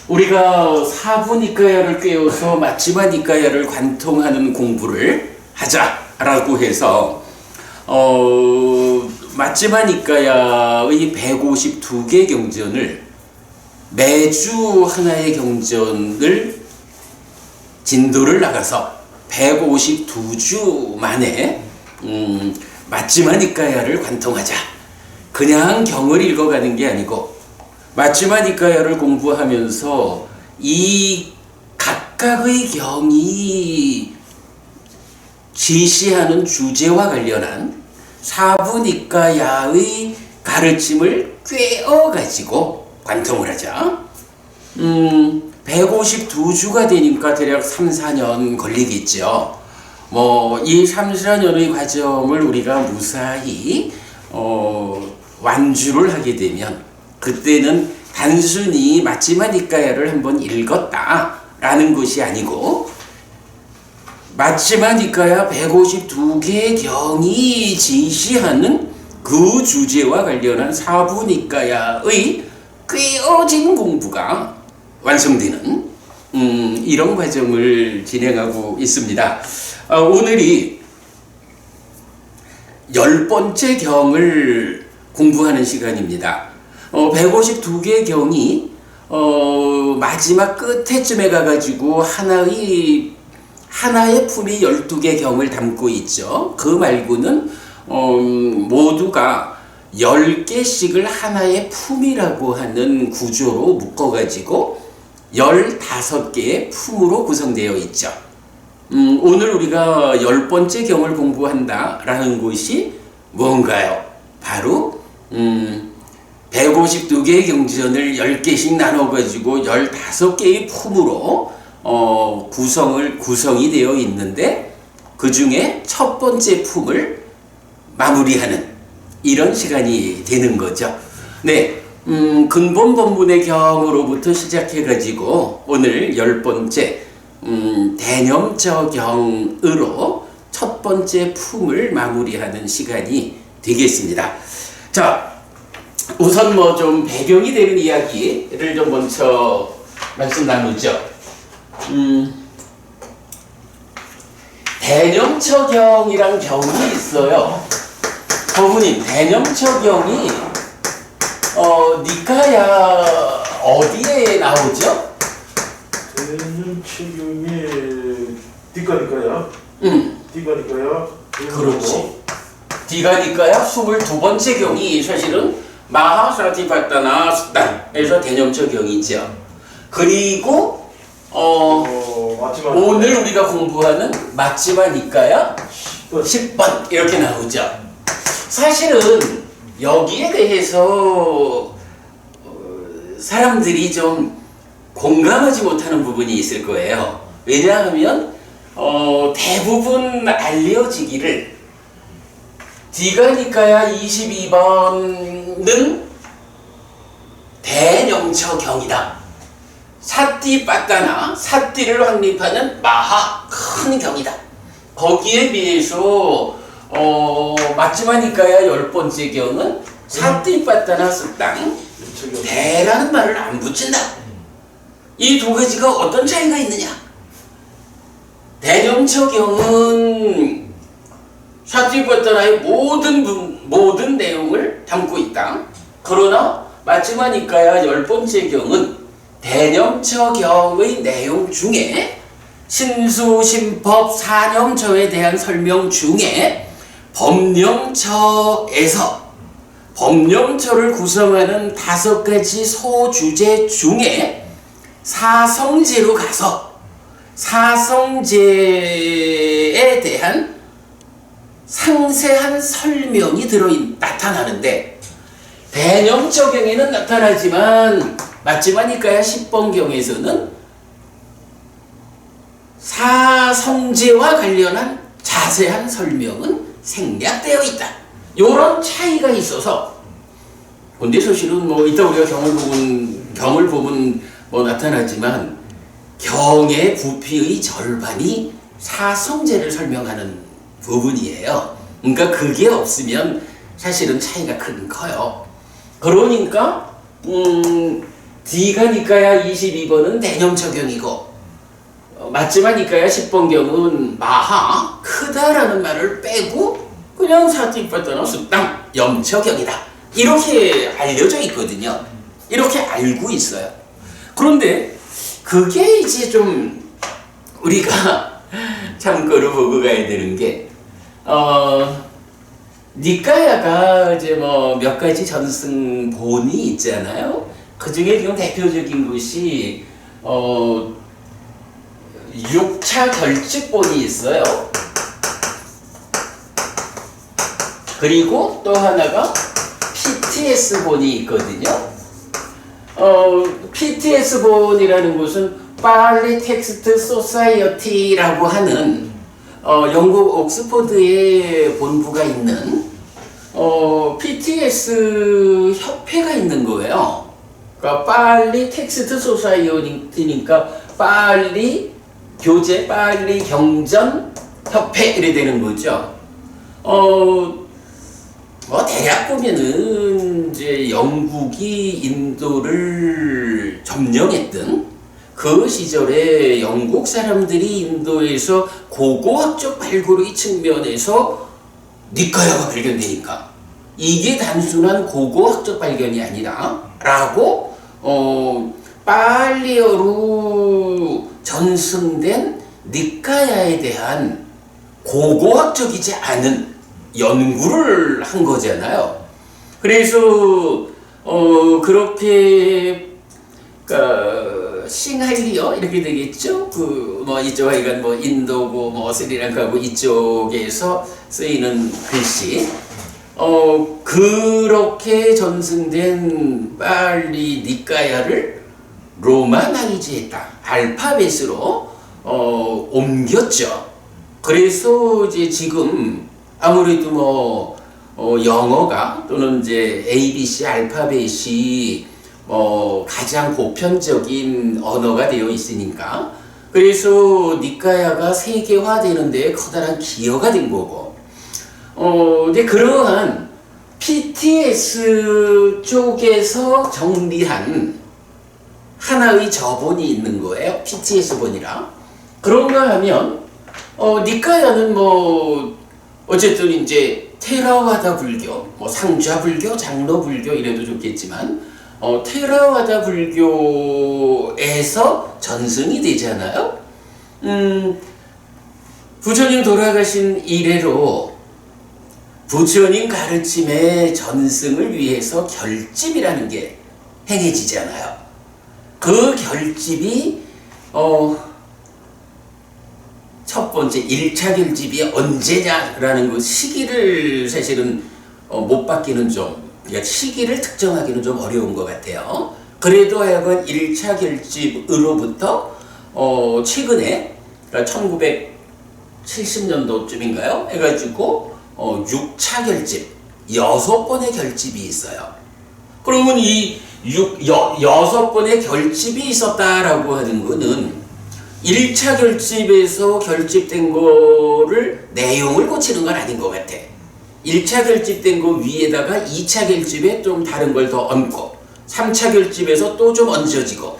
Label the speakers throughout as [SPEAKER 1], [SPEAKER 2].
[SPEAKER 1] 우리가 사부니까야를 꿰어서 마지마니까야를 관통하는 공부를 하자라고 해서 마지마니까야의 152개 경전을 매주 하나의 경전을 진도를 나가서 152주 만에 마지마니까야를 관통하자. 그냥 경을 읽어가는 게 아니고 마지마니까야를 공부하면서 이 각각의 경이 지시하는 주제와 관련한 사부니까야의 가르침을 꿰어가지고 관통을 하자. 152주가 되니까 대략 3, 4년 걸리겠죠. 이 3, 4년의 과정을 우리가 무사히 완주를 하게 되면 그때는 단순히 마지마니까야를 한번 읽었다라는 것이 아니고 마지마니까야 152개의 경이 지시하는 그 주제와 관련한 사부니까야의 꿰어진 공부가 완성되는 이런 과정을 진행하고 있습니다. 오늘이 10번째 경을 공부하는 시간입니다. 152개의 경이 마지막 끝에쯤에 가가지고 하나의 품이 12개 경을 담고 있죠. 그 말고는 모두가 10개씩을 하나의 품이라고 하는 구조로 묶어가지고 15개의 품으로 구성되어 있죠. 오늘 우리가 10번째 경을 공부한다라는 것이 뭔가요? 바로 152개의 경전을 10개씩 나눠가지고 15개의 품으로 구성이 되어 있는데 그 중에 첫 번째 품을 마무리하는 이런 시간이 되는 거죠. 네, 근본 법문의 경으로부터 시작해가지고 오늘 10번째 대념처경으로 첫 번째 품을 마무리하는 시간이 되겠습니다. 자, 우선 좀 배경이 되는 이야기를 좀 먼저 말씀 나누죠. 대념처경이란 경이 있어요. 법문님, 대념처경이 니카야 어디에 나오죠?
[SPEAKER 2] 대념처경이 디가니까야. 디가니까야.
[SPEAKER 1] 그렇지. 디가니까야 22번째 경이 사실은 마하사티파타나 수단에서 대념처경이죠. 그리고 오늘 우리가 공부하는 마지마니까야 10번 이렇게 나오죠. 사실은 여기에 대해서 사람들이 좀 공감하지 못하는 부분이 있을 거예요. 왜냐하면 대부분 알려지기를 디가니까야 22번은 대념처경이다. 사띠빠따나 사띠를 확립하는 마하 큰 경이다. 거기에 비해서 마지마니까야 10번째 경은 사띠빠따나 쓱당 대라는 말을 안 붙인다. 이 두 가지가 어떤 차이가 있느냐? 대념처경은 사띠빠따나의 모든 내용을 담고 있다. 그러나 마지마니까야 10번째 경은 대념처경의 내용 중에 신수, 신법, 사념처에 대한 설명 중에 법념처에서 법념처를 구성하는 5가지 소주제 중에 사성제로 가서 사성제에 대한 상세한 설명이 나타나는데 대념처경에는 나타나지만 마지마니까야 10번경에서는 사성제와 관련한 자세한 설명은 생략되어 있다. 이런 차이가 있어서 근데 사실은 이따 우리가 경을 보면 나타나지만 경의 부피의 절반이 사성제를 설명하는 부분이에요. 그러니까 그게 없으면 사실은 차이가 커요. 그러니까 D가 니까야 22번은 대념척용이고 맞지만 니까야 10번경은 마하 크다라는 말을 빼고 그냥 사티파타나 숫당 염척경이다 이렇게 알려져 있거든요. 이렇게 알고 있어요. 그런데 그게 이제 좀 우리가 참고로 보고 가야 되는 게 니까야가 이제 뭐 몇 가지 전승본이 있잖아요. 그 중에 지금 대표적인 것이 6차 결집본이 있어요. 그리고 또 하나가 PTS본이 있거든요. PTS본이라는 것은 빨리 텍스트 소사이어티라고 하는 영국 옥스퍼드에 본부가 있는 PTS 협회가 있는 거예요. 그러니까 빨리 텍스트 소사이어티니까 빨리 교재, 빨리 경전 협회 이래 되는 거죠. 뭐 대략 보면은 이제 영국이 인도를 점령했던 그 시절에 영국 사람들이 인도에서 고고학적 발굴의 측면에서 니까야가 발견되니까 이게 단순한 고고학적 발견이 아니라 라고 빨리어로 전승된 니까야에 대한 고고학적이지 않은 연구를 한 거잖아요. 그래서 그렇게 싱할리어 이렇게 되겠죠. 뭐 이쪽 하여간 뭐 인도고 뭐 스리랑카고 이쪽에서 쓰이는 글씨. 그렇게 전승된 빨리 니까야를 로마나이즈했다. 알파벳으로 옮겼죠. 그래서 이제 지금 아무래도 뭐 영어가 또는 이제 ABC 알파벳이 가장 보편적인 언어가 되어 있으니까 그래서 니까야가 세계화되는 데 커다란 기여가 된 거고 근데 그러한 PTS 쪽에서 정리한 하나의 저본이 있는 거예요. PTS본이라. 그런가 하면 니까야는 뭐 어쨌든 이제 테라와다 불교, 뭐 상좌 불교, 장로 불교 이래도 좋겠지만 테라와다 불교에서 전승이 되잖아요. 부처님 돌아가신 이래로 부처님 가르침의 전승을 위해서 결집이라는 게 행해지잖아요. 그 결집이 첫 번째 1차 결집이 언제냐라는 그 시기를 사실은 못 받기는 좀 그러니까 시기를 특정하기는 좀 어려운 것 같아요. 그래도 하여간 1차 결집으로부터 최근에 그러니까 1970년도쯤인가요? 해가지고 6차 결집 6번의 결집이 있어요. 그러면 이 6번의 결집이 있었다라고 하는 거는 1차 결집에서 결집된 거를 내용을 고치는 건 아닌 것 같아. 1차 결집된 거 위에다가 2차 결집에 좀 다른 걸 더 얹고 3차 결집에서 또 좀 얹어지고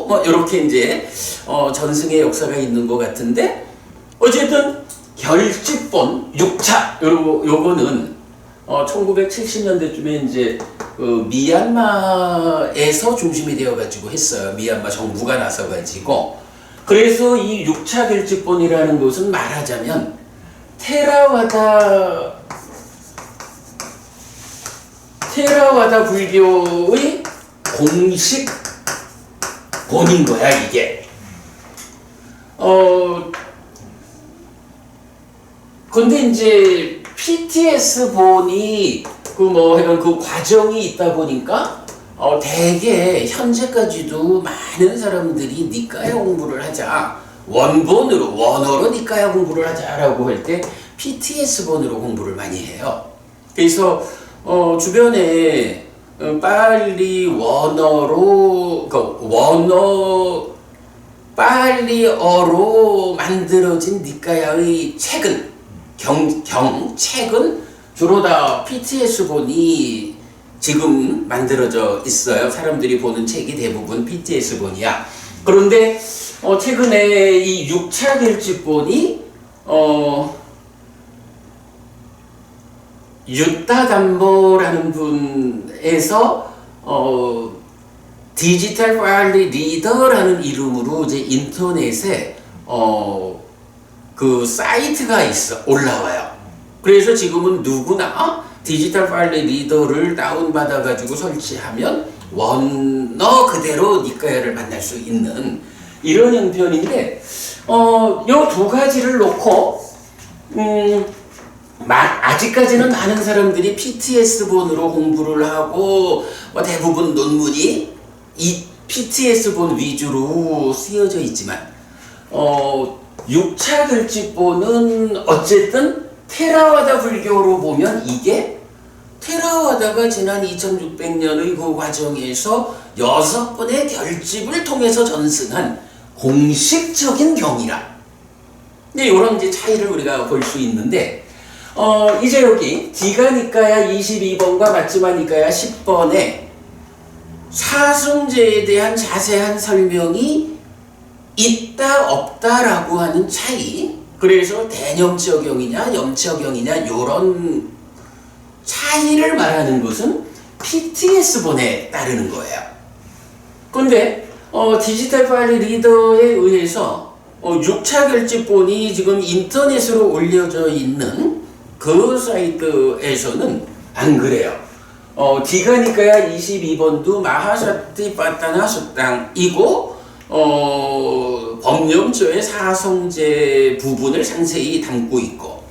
[SPEAKER 1] 뭐 이렇게 이제 전승의 역사가 있는 것 같은데 어쨌든 결집본 6차 요거는 1970년대쯤에 이제 미얀마에서 중심이 되어가지고 했어요. 미얀마 정부가 나서가지고. 그래서 이 6차 결집본이라는 것은 말하자면 테라와다 불교의 공식 본인 거야 이게. 근데 이제 PTS 본이 그 과정이 있다 보니까 대개 현재까지도 많은 사람들이 니까야 공부를 하자 원어로 니까야 공부를 하자라고 할 때 PTS 본으로 공부를 많이 해요. 그래서 주변에 빨리 빨리어로 만들어진 니까야의 책은 책은 주로 다 PTS 본이 지금 만들어져 있어요. 사람들이 보는 책이 대부분 PTS본이야. 그런데 최근에 이 6차 결집본이 유타 담보라는 분에서 디지털 파일리 리더라는 이름으로 이제 인터넷에 그 사이트가 올라와요. 그래서 지금은 누구나 디지털 파일리 리더를 다운받아 가지고 설치하면 원어 그대로 니까야를 만날 수 있는 이런 형편인데 요 두 가지를 놓고 아직까지는 많은 사람들이 PTS본으로 공부를 하고 대부분 논문이 이 PTS본 위주로 쓰여져 있지만 6차 결집본은 어쨌든 테라와다 불교로 보면 이게 테라와다가 지난 2600년의 그 과정에서 6번의 결집을 통해서 전승한 공식적인 경이라. 근데 이런 이제 차이를 우리가 볼 수 있는데 이제 여기 디가니까야 22번과 마츠마니까야 10번에 사승제에 대한 자세한 설명이 있다 없다라고 하는 차이. 그래서 대념적용이냐 염적용이냐 이런 차이를 말하는 것은 PTS본에 따르는 거예요. 근데 디지털 파일 리더에 의해서 6차 결집본이 지금 인터넷으로 올려져 있는 그 사이트에서는 안 그래요. 디가니까야 22번도 마하사티파타나 수땅이고 법념조의 사성제 부분을 상세히 담고 있고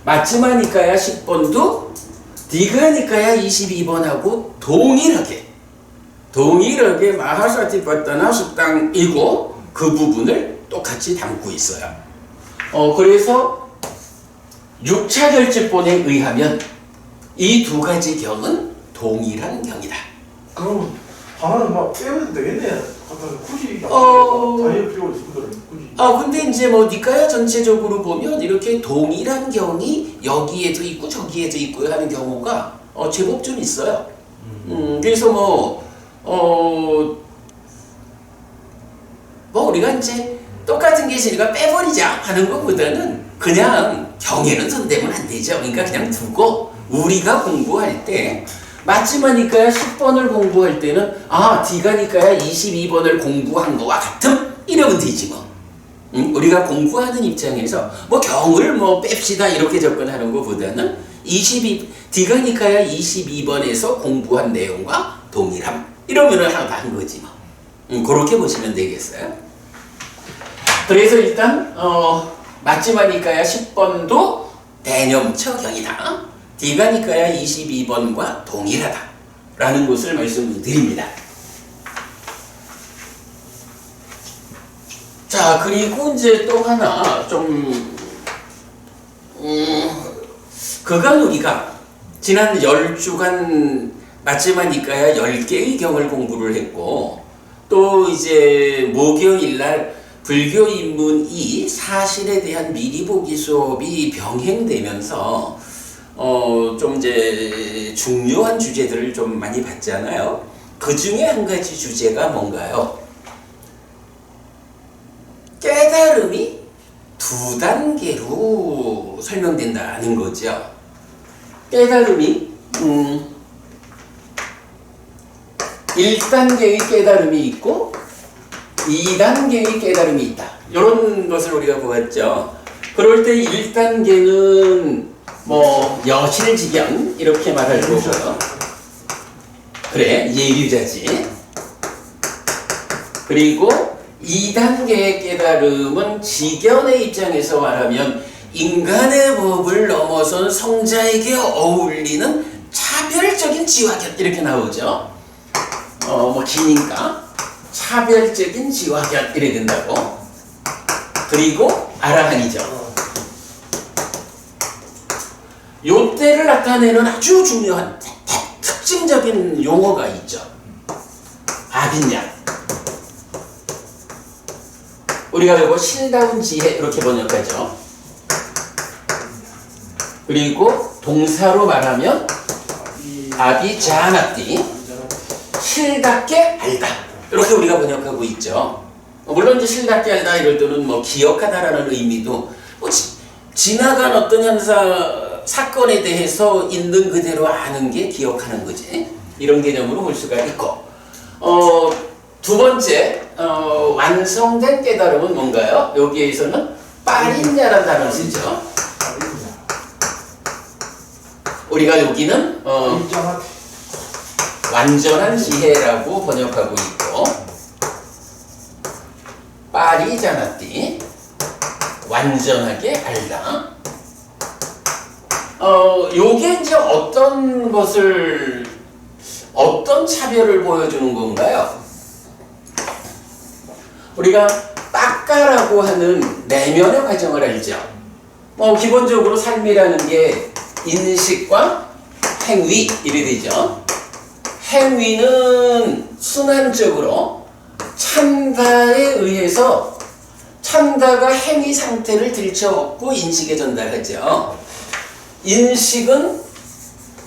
[SPEAKER 1] 마츠마니까야 10번도 디가니까야 22번하고 동일하게 마하사티파타나 수땅이고 그 부분을 똑같이 담고 있어요. 그래서 6차 결집본에 의하면 이 두 가지 경은 동일한 경이다.
[SPEAKER 2] 그럼 하나는 막 빼면 되겠네. 굳이 다닐 필요가 있으면 굳이.
[SPEAKER 1] 근데 이제 니까야 전체적으로 보면 이렇게 동일한 경이 여기에도 있고 저기에도 있고 하는 경우가 제법 좀 있어요. 그래서 우리가 이제 똑같은 게 있으니까 빼버리자 하는 것보다는 그냥 경에는 손대면 안 되죠. 그러니까 그냥 두고 우리가 공부할 때 마츠마니까야 10번을 공부할 때는 디가니까야 22번을 공부한 거와 같음? 이러면 되지 뭐. 우리가 공부하는 입장에서 경을 뺍시다 이렇게 접근하는 것보다는 디가니까야 22번에서 공부한 내용과 동일함 이러면은 하나 한 거지 뭐. 그렇게 보시면 되겠어요. 그래서 일단 마츠마니까야 10번도 대념처경이다. 디가니까야 22번과 동일하다 라는 것을 말씀드립니다. 자, 그리고 이제 또 하나 좀 그간 우리가 지난 10주간 마츠마니까야 10개의 경을 공부를 했고 또 이제 목요일날 불교 입문 2 사실에 대한 미리 보기 수업이 병행되면서 좀 이제 중요한 주제들을 좀 많이 봤잖아요. 그 중에 한 가지 주제가 뭔가요? 깨달음이 두 단계로 설명된다는 거죠. 깨달음이 1단계의 깨달음이 있고 2단계의 깨달음이 있다. 이런 것을 우리가 보았죠. 그럴 때 1단계는 여실지경 이렇게 말할 거고요. 그래, 예류자지. 그리고 2단계의 깨달음은 지견의 입장에서 말하면 인간의 법을 넘어선 성자에게 어울리는 차별적인 지화견 이렇게 나오죠. 기니까 차별적인 지화견 이래 된다고. 그리고 아라한이죠. 요때를 나타내는 아주 중요한 특징적인 용어가 있죠. 아빈냐. 우리가 이거 신다운 지혜 이렇게 번역하죠. 그리고 동사로 말하면 아비자나띠 실답게 알다 이렇게 우리가 번역하고 있죠. 물론 이제 실답게 알다 이럴 때는 뭐 기억하다라는 의미도 뭐 지나간 어떤 사건에 대해서 있는 그대로 아는 게 기억하는 거지. 이런 개념으로 볼 수가 있고 두 번째 완성된 깨달음은 뭔가요? 여기에서는 빠린냐라는 단어를 쓰죠. 우리가 여기는 완전한 지혜라고 번역하고 있고 빠리자나띠 완전하게 알다. 요게 이제 어떤 차별을 보여주는 건가요? 우리가 빠까라고 하는 내면의 과정을 알죠. 기본적으로 삶이라는 게 인식과 행위 이래 되죠. 행위는 순환적으로 참가에 의해서 참가가 행위 상태를 들춰업고 인식에 전달하죠.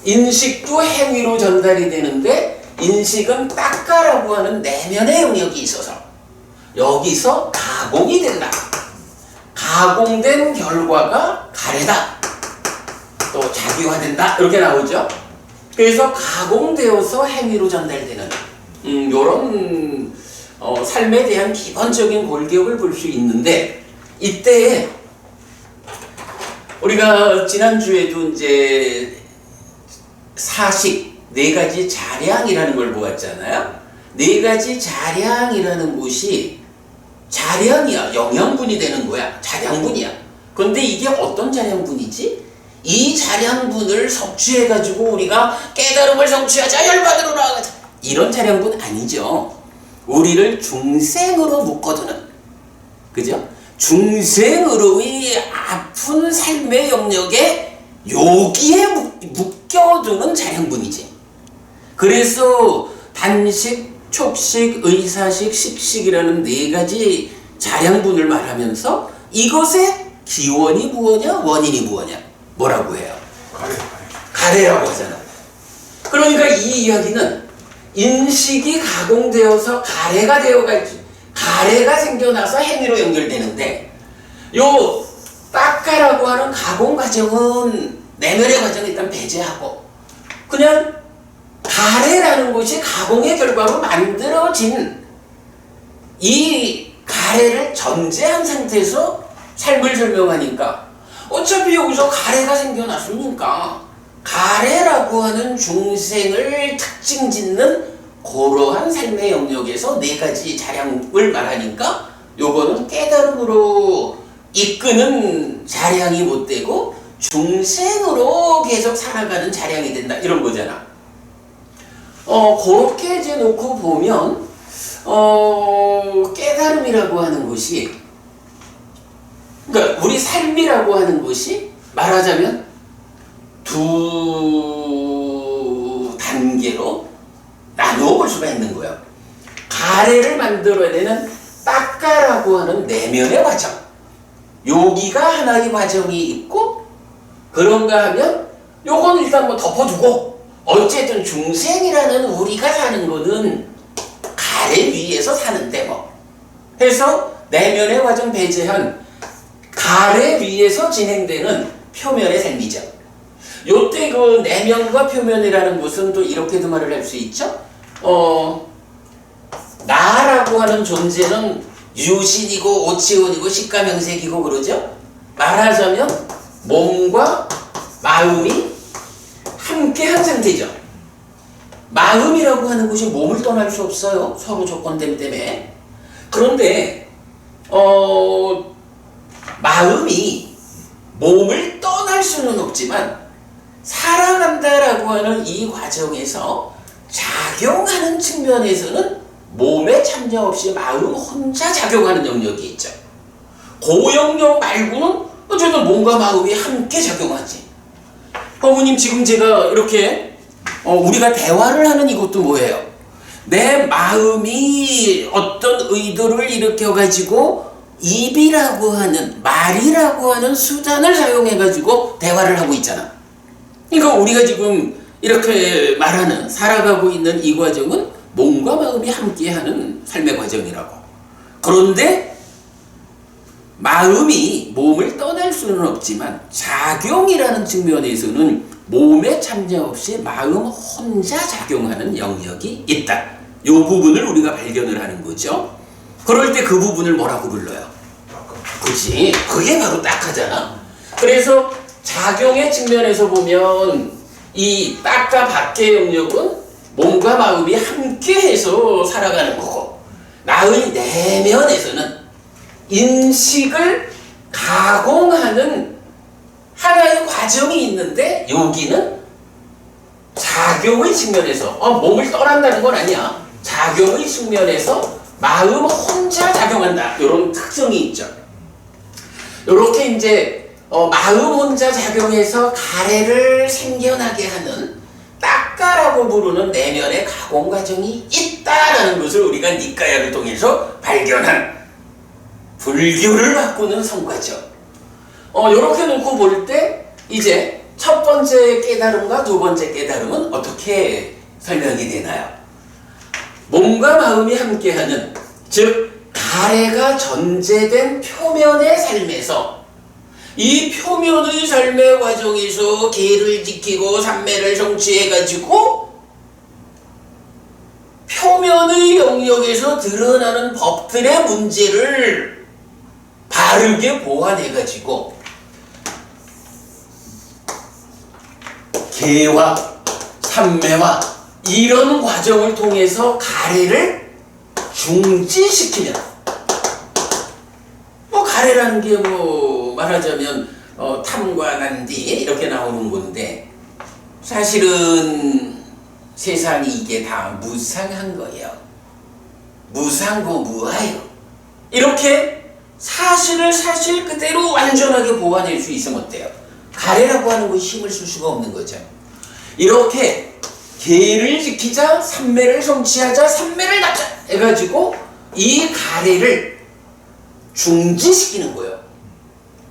[SPEAKER 1] 인식도 행위로 전달이 되는데 인식은 빠까라고 하는 내면의 영역이 있어서 여기서 가공이 된다. 가공된 결과가 가래다. 또 자기화된다. 이렇게 나오죠. 그래서 가공되어서 행위로 전달되는 요런 삶에 대한 기본적인 골격을 볼 수 있는데 이때 우리가 지난주에도 이제 사식 네 가지 자량이라는 걸 보았잖아요. 네 가지 자량이라는 것이 자량이야. 영양분이 되는 거야. 자량분이야. 그런데 이게 어떤 자량분이지? 이 자량분을 섭취해가지고 우리가 깨달음을 성취하자, 열반으로 나아가자. 이런 자량분 아니죠. 우리를 중생으로 묶어두는, 그죠? 중생으로의 아픈 삶의 영역에 여기에 묶여두는 자량분이지. 그래서 단식, 촉식, 의사식, 식식이라는 네 가지 자량분을 말하면서 이것의 기원이 무엇이냐, 원인이 무엇이냐, 뭐라고 해요? 가래라고 하잖아. 그러니까 이 이야기는 인식이 가공되어서 가래가 되어갈지, 가래가 생겨나서 행위로 연결되는데 요 빠까라고 하는 가공 과정은 내면의 과정을 일단 배제하고 그냥 가래라는 것이 가공의 결과로 만들어진 이 가래를 전제한 상태에서 삶을 설명하니까 어차피 여기서 가래가 생겨났으니까 가래라고 하는 중생을 특징 짓는 그러한 삶의 영역에서 네 가지 자량을 말하니까 요거는 깨달음으로 이끄는 자량이 못 되고 중생으로 계속 살아가는 자량이 된다 이런 거잖아. 그렇게 이제 놓고 보면 깨달음이라고 하는 것이 그러니까 우리 삶이라고 하는 것이 말하자면 두 단계로 나누어 볼 수가 있는 거예요. 가래를 만들어내는 빠까라고 하는 내면의 과정. 여기가 하나의 과정이 있고 그런가 하면 요건 일단 뭐 덮어두고 어쨌든 중생이라는 우리가 사는 거는 가래 위에서 사는데 뭐 해서 내면의 과정 배제한 가래 위에서 진행되는 표면의 삶이죠. 요때 그 내면과 표면이라는 것은 또 이렇게도 말을 할 수 있죠. 나라고 하는 존재는 유신이고 오치원이고 식가명색이고 그러죠. 말하자면 몸과 마음이 함께한 상태죠. 마음이라고 하는 것이 몸을 떠날 수 없어요. 서로 조건됨 때문에. 그런데 마음이 몸을 떠날 수는 없지만 살아간다라고 하는 이 과정에서 작용하는 측면에서는 몸에 참여 없이 마음 혼자 작용하는 영역이 있죠. 그 영역 말고는 어쨌든 몸과 마음이 함께 작용하지. 어머님 지금 제가 이렇게 우리가 대화를 하는 이것도 뭐예요? 내 마음이 어떤 의도를 일으켜가지고 입이라고 하는 말이라고 하는 수단을 사용해가지고 대화를 하고 있잖아. 그러니까 우리가 지금 이렇게 말하는 살아가고 있는 이 과정은 몸과 마음이 함께하는 삶의 과정이라고. 그런데 마음이 몸을 떠날 수는 없지만 작용이라는 측면에서는 몸에 참여 없이 마음 혼자 작용하는 영역이 있다. 이 부분을 우리가 발견을 하는 거죠. 그럴 때 그 부분을 뭐라고 불러요? 그치? 그게 바로 딱하잖아. 그래서 작용의 측면에서 보면 이 딱과 밖의 영역은 몸과 마음이 함께해서 살아가는 거고, 나의 내면에서는 인식을 가공하는 하나의 과정이 있는데, 여기는 작용의 측면에서 몸을 떠난다는 건 아니야. 작용의 측면에서 마음 혼자 작용한다. 이런 특성이 있죠. 이렇게 이제 마음 혼자 작용해서 가래를 생겨나게 하는 딱가라고 부르는 내면의 가공 과정이 있다라는 것을 우리가 니까야를 통해서 발견한 불교를 바꾸는 성과죠. 이렇게 놓고 볼 때 이제 첫 번째 깨달음과 두 번째 깨달음은 어떻게 설명이 되나요? 몸과 마음이 함께하는, 즉 가래가 전제된 표면의 삶에서, 이 표면의 삶의 과정에서 계를 지키고 삼매를 성취해가지고 표면의 영역에서 드러나는 법들의 문제를 바르게 보완해가지고 계와 삼매와 이런 과정을 통해서 가래를 중지시키면, 가래라는 게 말하자면 탐과 난디 이렇게 나오는 건데, 사실은 세상이 이게 다 무상한 거예요. 무상고 무아요. 이렇게 사실을 사실 그대로 완전하게 보완할 수 있으면 어때요? 가래라고 하는 건 힘을 쓸 수가 없는 거죠. 이렇게 계를 지키자, 삼매를 성취하자, 삼매를 낳자 해가지고 이 가래를 중지시키는 거예요.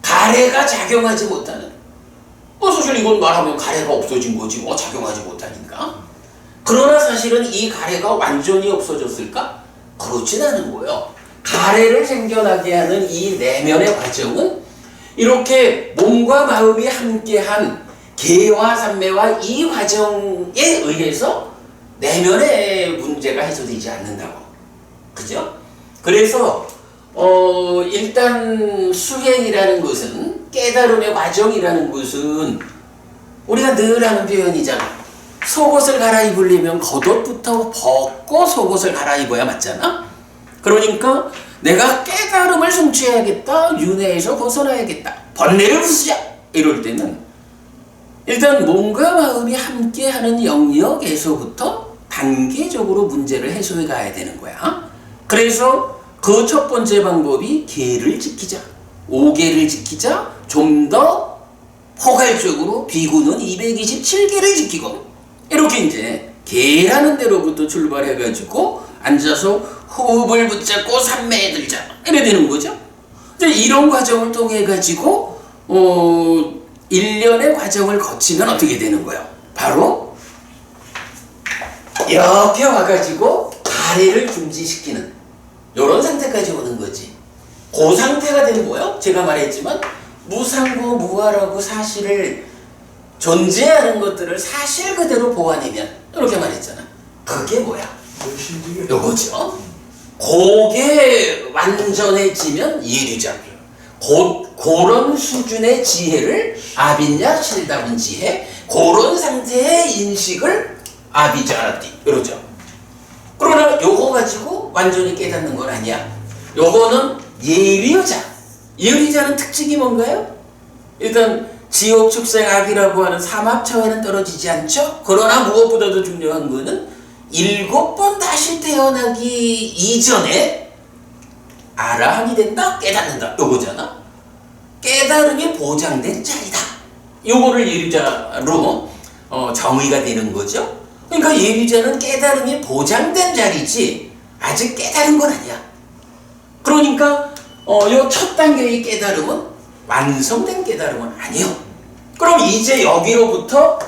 [SPEAKER 1] 가래가 작용하지 못하는. 사실 이건 말하면 가래가 없어진 거지, 작용하지 못하니까. 그러나 사실은 이 가래가 완전히 없어졌을까? 그렇진 않은 거예요. 가래를 생겨나게 하는 이 내면의 과정은 이렇게 몸과 마음이 함께한 계와 삼매와 이 과정에 의해서 내면의 문제가 해소되지 않는다고. 그죠? 그래서 일단 수행이라는 것은, 깨달음의 과정이라는 것은 우리가 늘 하는 표현이잖아. 속옷을 갈아입으려면 겉옷부터 벗고 속옷을 갈아입어야 맞잖아. 그러니까 내가 깨달음을 성취해야겠다, 윤회에서 벗어나야겠다, 번뇌를 부수자 이럴 때는 일단 몸과 마음이 함께하는 영역에서부터 단계적으로 문제를 해소해 가야 되는 거야. 그래서 그 첫 번째 방법이 계를 지키자, 5계를 지키자, 좀 더 포괄적으로 비구는 227계를 지키고, 이렇게 이제 계라는 데로부터 출발해가지고 앉아서 호흡을 붙잡고 삼매에 들자 이래 되는 거죠. 이제 이런 과정을 통해 가지고 일련의 과정을 거치면 어떻게 되는 거예요? 바로 이렇게 와가지고 가래를 중지시키는 이런 상태까지 오는 거지. 그 상태가 되는 거예요. 제가 말했지만 무상고 무아라고 사실을, 존재하는 것들을 사실 그대로 보완하면, 이렇게 말했잖아. 그게 뭐야? 요거죠. 그게 완전해지면 예류자. 그런 수준의 지혜를 아빈야 칠다분 지혜, 그런 상태의 인식을 아비자라띠 이러죠. 그러나 요거 가지고 완전히 깨닫는 건 아니야. 요거는 예류자. 예류자는 특징이 뭔가요? 일단 지옥, 축생, 악이라고 하는 삼합처에는 떨어지지 않죠. 그러나 무엇보다도 중요한 거는 7번 다시 태어나기 이전에 아라한이 된다, 깨닫는다, 요거잖아. 깨달음이 보장된 자리다. 요거를 예류자로 정의가 되는 거죠. 그러니까 예류자는 깨달음이 보장된 자리지 아직 깨달은 건 아니야. 그러니까 요 첫 단계의 깨달음은 완성된 깨달음은 아니에요. 그럼 이제 여기로부터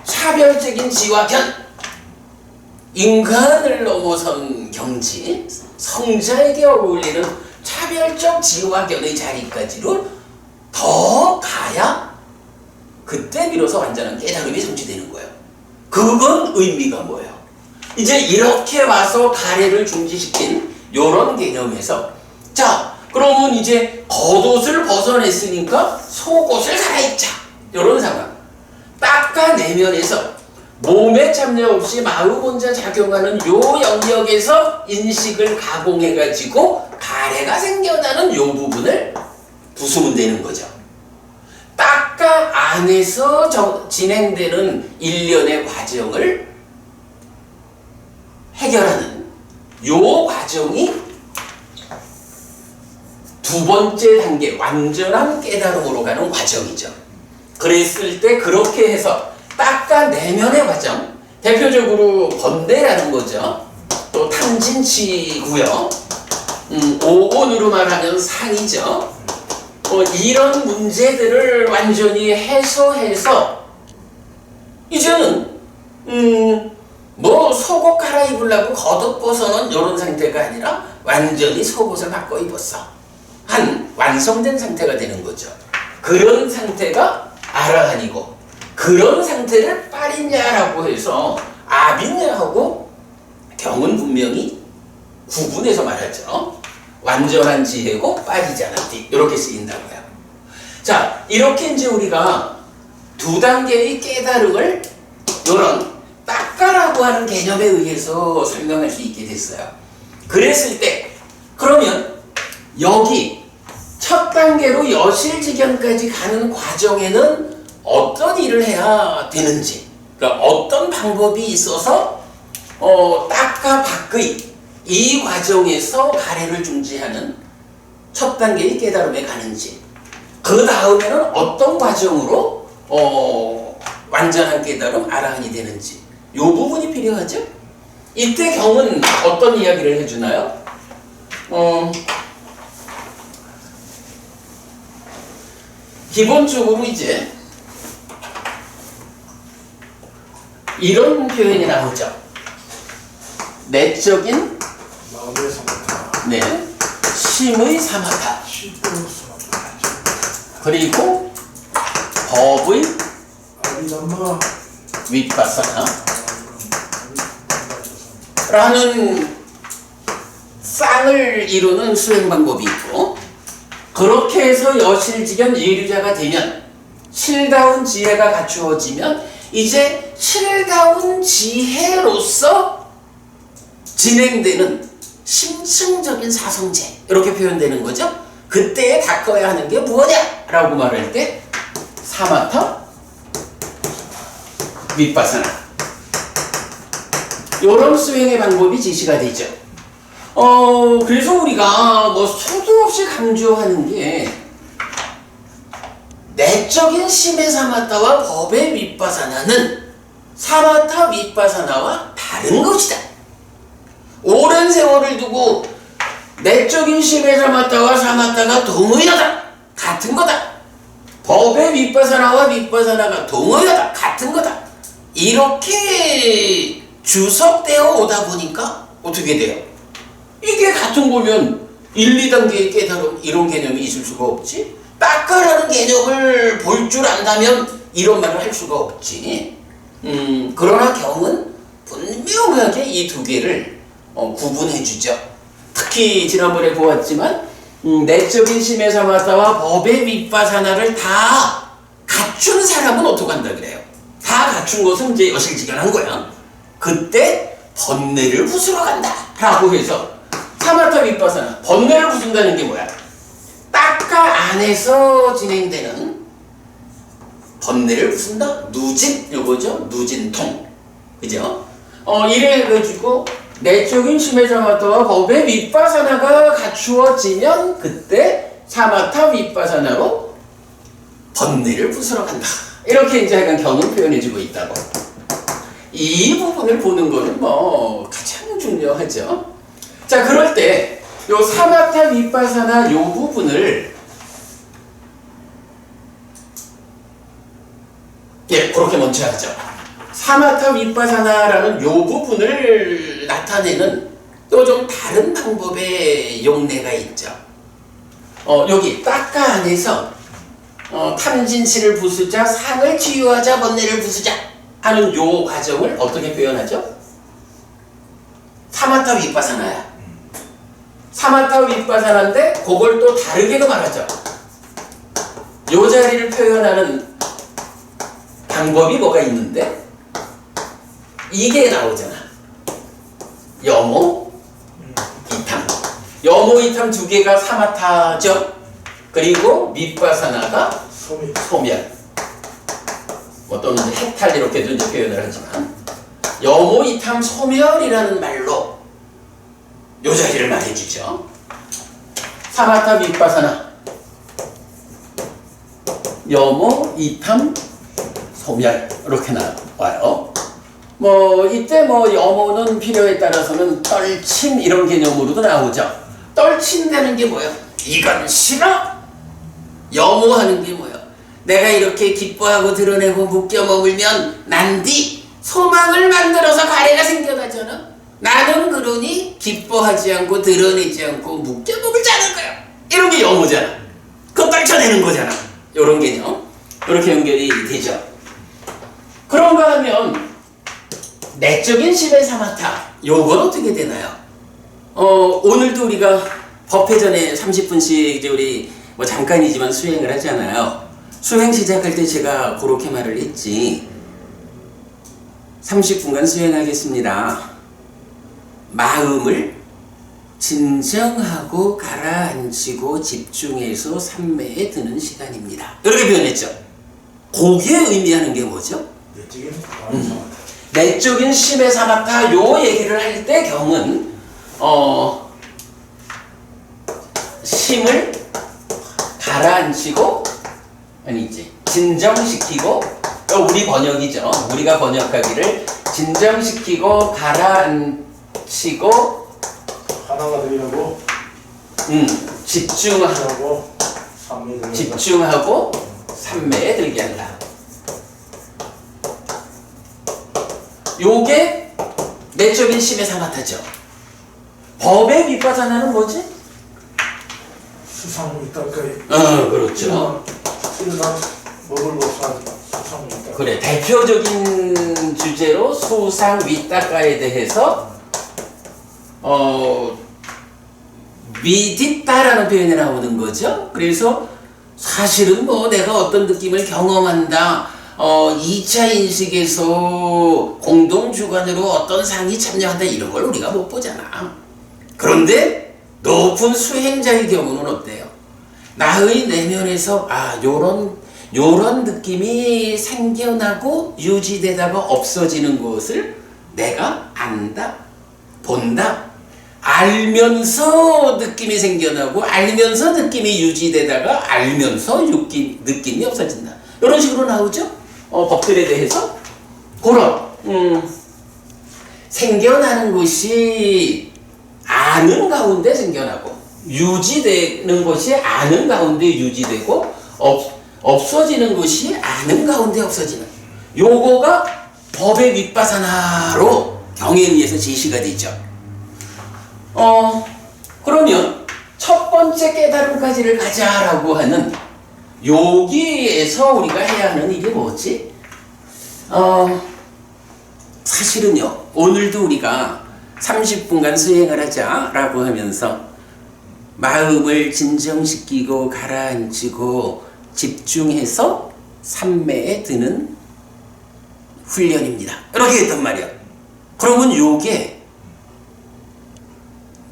[SPEAKER 1] 차별적인 지화견, 인간을 넘어선 경지, 성자에게 어울리는 차별적 지화견의 자리까지로 더 가야 그때 비로소 완전한 깨달음이 성취되는 거예요. 그건 의미가 뭐예요? 이제 이렇게 와서 가래를 중지시킨 요런 개념에서, 자 그러면 이제 겉옷을 벗어냈으니까 속옷을 갈아입자, 요런 상황. 닦아내면에서 몸에 참여 없이 마음 혼자 작용하는 요 영역에서 인식을 가공해가지고 가래가 생겨나는 요 부분을 부수면 되는 거죠. 닦아 안에서 진행되는 일련의 과정을 해결하는 요 과정이 두 번째 단계, 완전한 깨달음으로 가는 과정이죠. 그랬을 때 그렇게 해서 닦아내면의 과정, 대표적으로 번뇌라는 거죠. 또 탐진치고요. 오온으로 말하면 상이죠. 이런 문제들을 완전히 해소해서 이제는 뭐 속옷 갈아입으려고 겉옷 벗어놓은 이런 상태가 아니라 완전히 속옷을 바꿔 입었어 한 완성된 상태가 되는 거죠. 그런 상태가 아라한이고, 그런 상태를 빠리냐라고 해서 아비냐하고 경은 분명히 구분해서 말하죠. 완전한 지혜고 빠지지 않았디, 이렇게 쓰인다고요. 자, 이렇게 이제 우리가 두 단계의 깨달음을 이런 닦아라고 하는 개념에 의해서 설명할 수 있게 됐어요. 그랬을 때 그러면 여기 첫 단계로 여실직견까지 가는 과정에는 어떤 일을 해야 되는지, 그러니까 어떤 방법이 있어서 닦아 밖의 이 과정에서 가래를 중지하는 첫 단계의 깨달음에 가는지, 그 다음에는 어떤 과정으로 완전한 깨달음, 아라한이 되는지, 이 부분이 필요하죠. 이때 경은 어떤 이야기를 해주나요? 기본적으로 이제 이런 표현이 나오죠. 내적인
[SPEAKER 2] 마음의 사마타,
[SPEAKER 1] 네, 심의 사마타,
[SPEAKER 2] 시도의 사마타,
[SPEAKER 1] 그리고 법의
[SPEAKER 2] 아비담마,
[SPEAKER 1] 윗바사나 라는 쌍을 이루는 수행 방법이 있고, 그렇게 해서 여실직견 예류자가 되면, 실다운 지혜가 갖추어지면 이제 실다운 지혜로서 진행되는 심층적인 사성제, 이렇게 표현되는 거죠. 그때에 닦아야 하는 게 무엇이냐라고 말할 때 사마타, 윗바사나, 이런 수행의 방법이 제시가 되죠. 그래서 우리가 뭐 수도 없이 강조하는 게 내적인 심의 사마타와 법의 윗바사나는 사마타 윗바사나와 다른 것이다. 오랜 세월을 두고 내적인 심의 사마타와 사마타가 동의하다, 같은 거다. 법의 윗바사나와 윗바사나가 동의하다, 같은 거다. 이렇게 주석되어 오다 보니까 어떻게 돼요? 이게 같은 거면 1, 2단계의 깨달음, 이런 개념이 있을 수가 없지. 닦아라는 개념을 볼 줄 안다면 이런 말을 할 수가 없지. 그러나 경은 분명하게 이 두 개를 구분해 주죠. 특히 지난번에 보았지만 내적인 심의 사마타와 법의 윗바사나를 다 갖춘 사람은 어떻게 한다 그래요? 다 갖춘 것은 이제 여실직견한 거야. 그때 번뇌를 부수러 간다 라고 해서, 사마타 윗바사나, 번뇌를 부순다는 게 뭐야? 닦아 안에서 진행되는 번뇌를 부순다? 누진, 요거죠? 누진통, 그죠? 이래가지고 내적인 심의 사마타와 법의 윗바사나가 갖추어지면 그때 사마타 윗바사나로 번뇌를 부수러 간다, 이렇게 이제 약간 경을 표현해주고 있다고. 이 부분을 보는 거는 뭐 가장 중요하죠. 자, 그럴 때 요 사마타 윗바사나 요 부분을 예, 그렇게 먼저 하죠. 사마타 윗바사나라는 요 부분을 나타내는 또 좀 다른 방법의 용례가 있죠. 여기 따까 안에서 탐진치를 부수자, 상을 치유하자, 번뇌를 부수자 하는 요 과정을 어떻게 표현하죠? 사마타 윗바사나야. 사마타 윗바사나인데 그걸 또 다르게도 말하죠. 요 자리를 표현하는 방법이 뭐가 있는데 이게 나오잖아. 여모, 이탐. 여모, 이탐 두 개가 사마타죠. 그리고 윗바사나가 소멸. 뭐 또는 해탈 이렇게도 이제 표현을 하지만 여모, 이탐, 소멸이라는 말로 요 자리를 말해주죠. 사마타 윗바사나, 여모, 이탐, 소멸 이렇게 나와요. 뭐 이때 뭐 여모는 필요에 따라서는 떨침 이런 개념으로도 나오죠. 떨친다는 게 뭐야? 이건 싫어. 여모하는 게 뭐야? 내가 이렇게 기뻐하고 드러내고 묶여 머물면 난디 소망을 만들어서 가래가 생겨나잖아. 나는 그러니 기뻐하지 않고 드러내지 않고 묶여 머물지 않을 거야. 이런 게 여모잖아. 그거 떨쳐내는 거잖아. 이런 개념. 이렇게 연결이 되죠. 그런가 하면 내적인 심의 사마타 요건 어떻게 되나요? 오늘도 우리가 법회전에 30분씩 이제 우리 뭐 잠깐이지만 수행을 하잖아요. 수행 시작할 때 제가 그렇게 말을 했지. 30분간 수행하겠습니다. 마음을 진정하고 가라앉히고 집중해서 삼매에 드는 시간입니다. 이렇게 표현했죠. 그게 의미하는 게 뭐죠? 내적인 심의 사마타 요 얘기를 할 때 경은 심을 가라앉히고 아니지 진정시키고 우리 번역이죠. 우리가 번역하기를 진정시키고 가라앉히고
[SPEAKER 2] 하나가 되려고
[SPEAKER 1] 집중하고 삼매에 들게 한다. 요게 내적인 심의 사마타죠. 법의 윗바사나는 뭐지?
[SPEAKER 2] 수상윗가까이.
[SPEAKER 1] 그렇죠.
[SPEAKER 2] 일어나 먹을 것은 수상윗가.
[SPEAKER 1] 그래, 대표적인 주제로 수상 윗다가에 대해서 믿있다라는 표현이 나오는 거죠. 그래서 사실은 뭐 내가 어떤 느낌을 경험한다. 2차 인식에서 공동주관으로 어떤 상이 참여한다 이런 걸 우리가 못 보잖아. 그런데 높은 수행자의 경우는 어때요? 나의 내면에서 요런 느낌이 생겨나고 유지되다가 없어지는 것을 내가 안다, 본다, 알면서 느낌이 생겨나고 알면서 느낌이 유지되다가 알면서 느낌이 없어진다. 이런 식으로 나오죠? 법들에 대해서 그런 생겨나는 것이 아는 가운데 생겨나고 유지되는 것이 아는 가운데 유지되고 없어지는 것이 아는 가운데 없어지는 요거가 법의 윗바사나로 경에 의해서 제시가 되죠. 그러면 첫 번째 깨달음까지를 가자라고 하는 여기에서 우리가 해야 하는 일이 뭐지? 사실은요, 오늘도 우리가 30분간 수행을 하자라고 하면서 마음을 진정시키고 가라앉히고 집중해서 삼매에 드는 훈련입니다. 이렇게 했단 말이야. 그러면 요게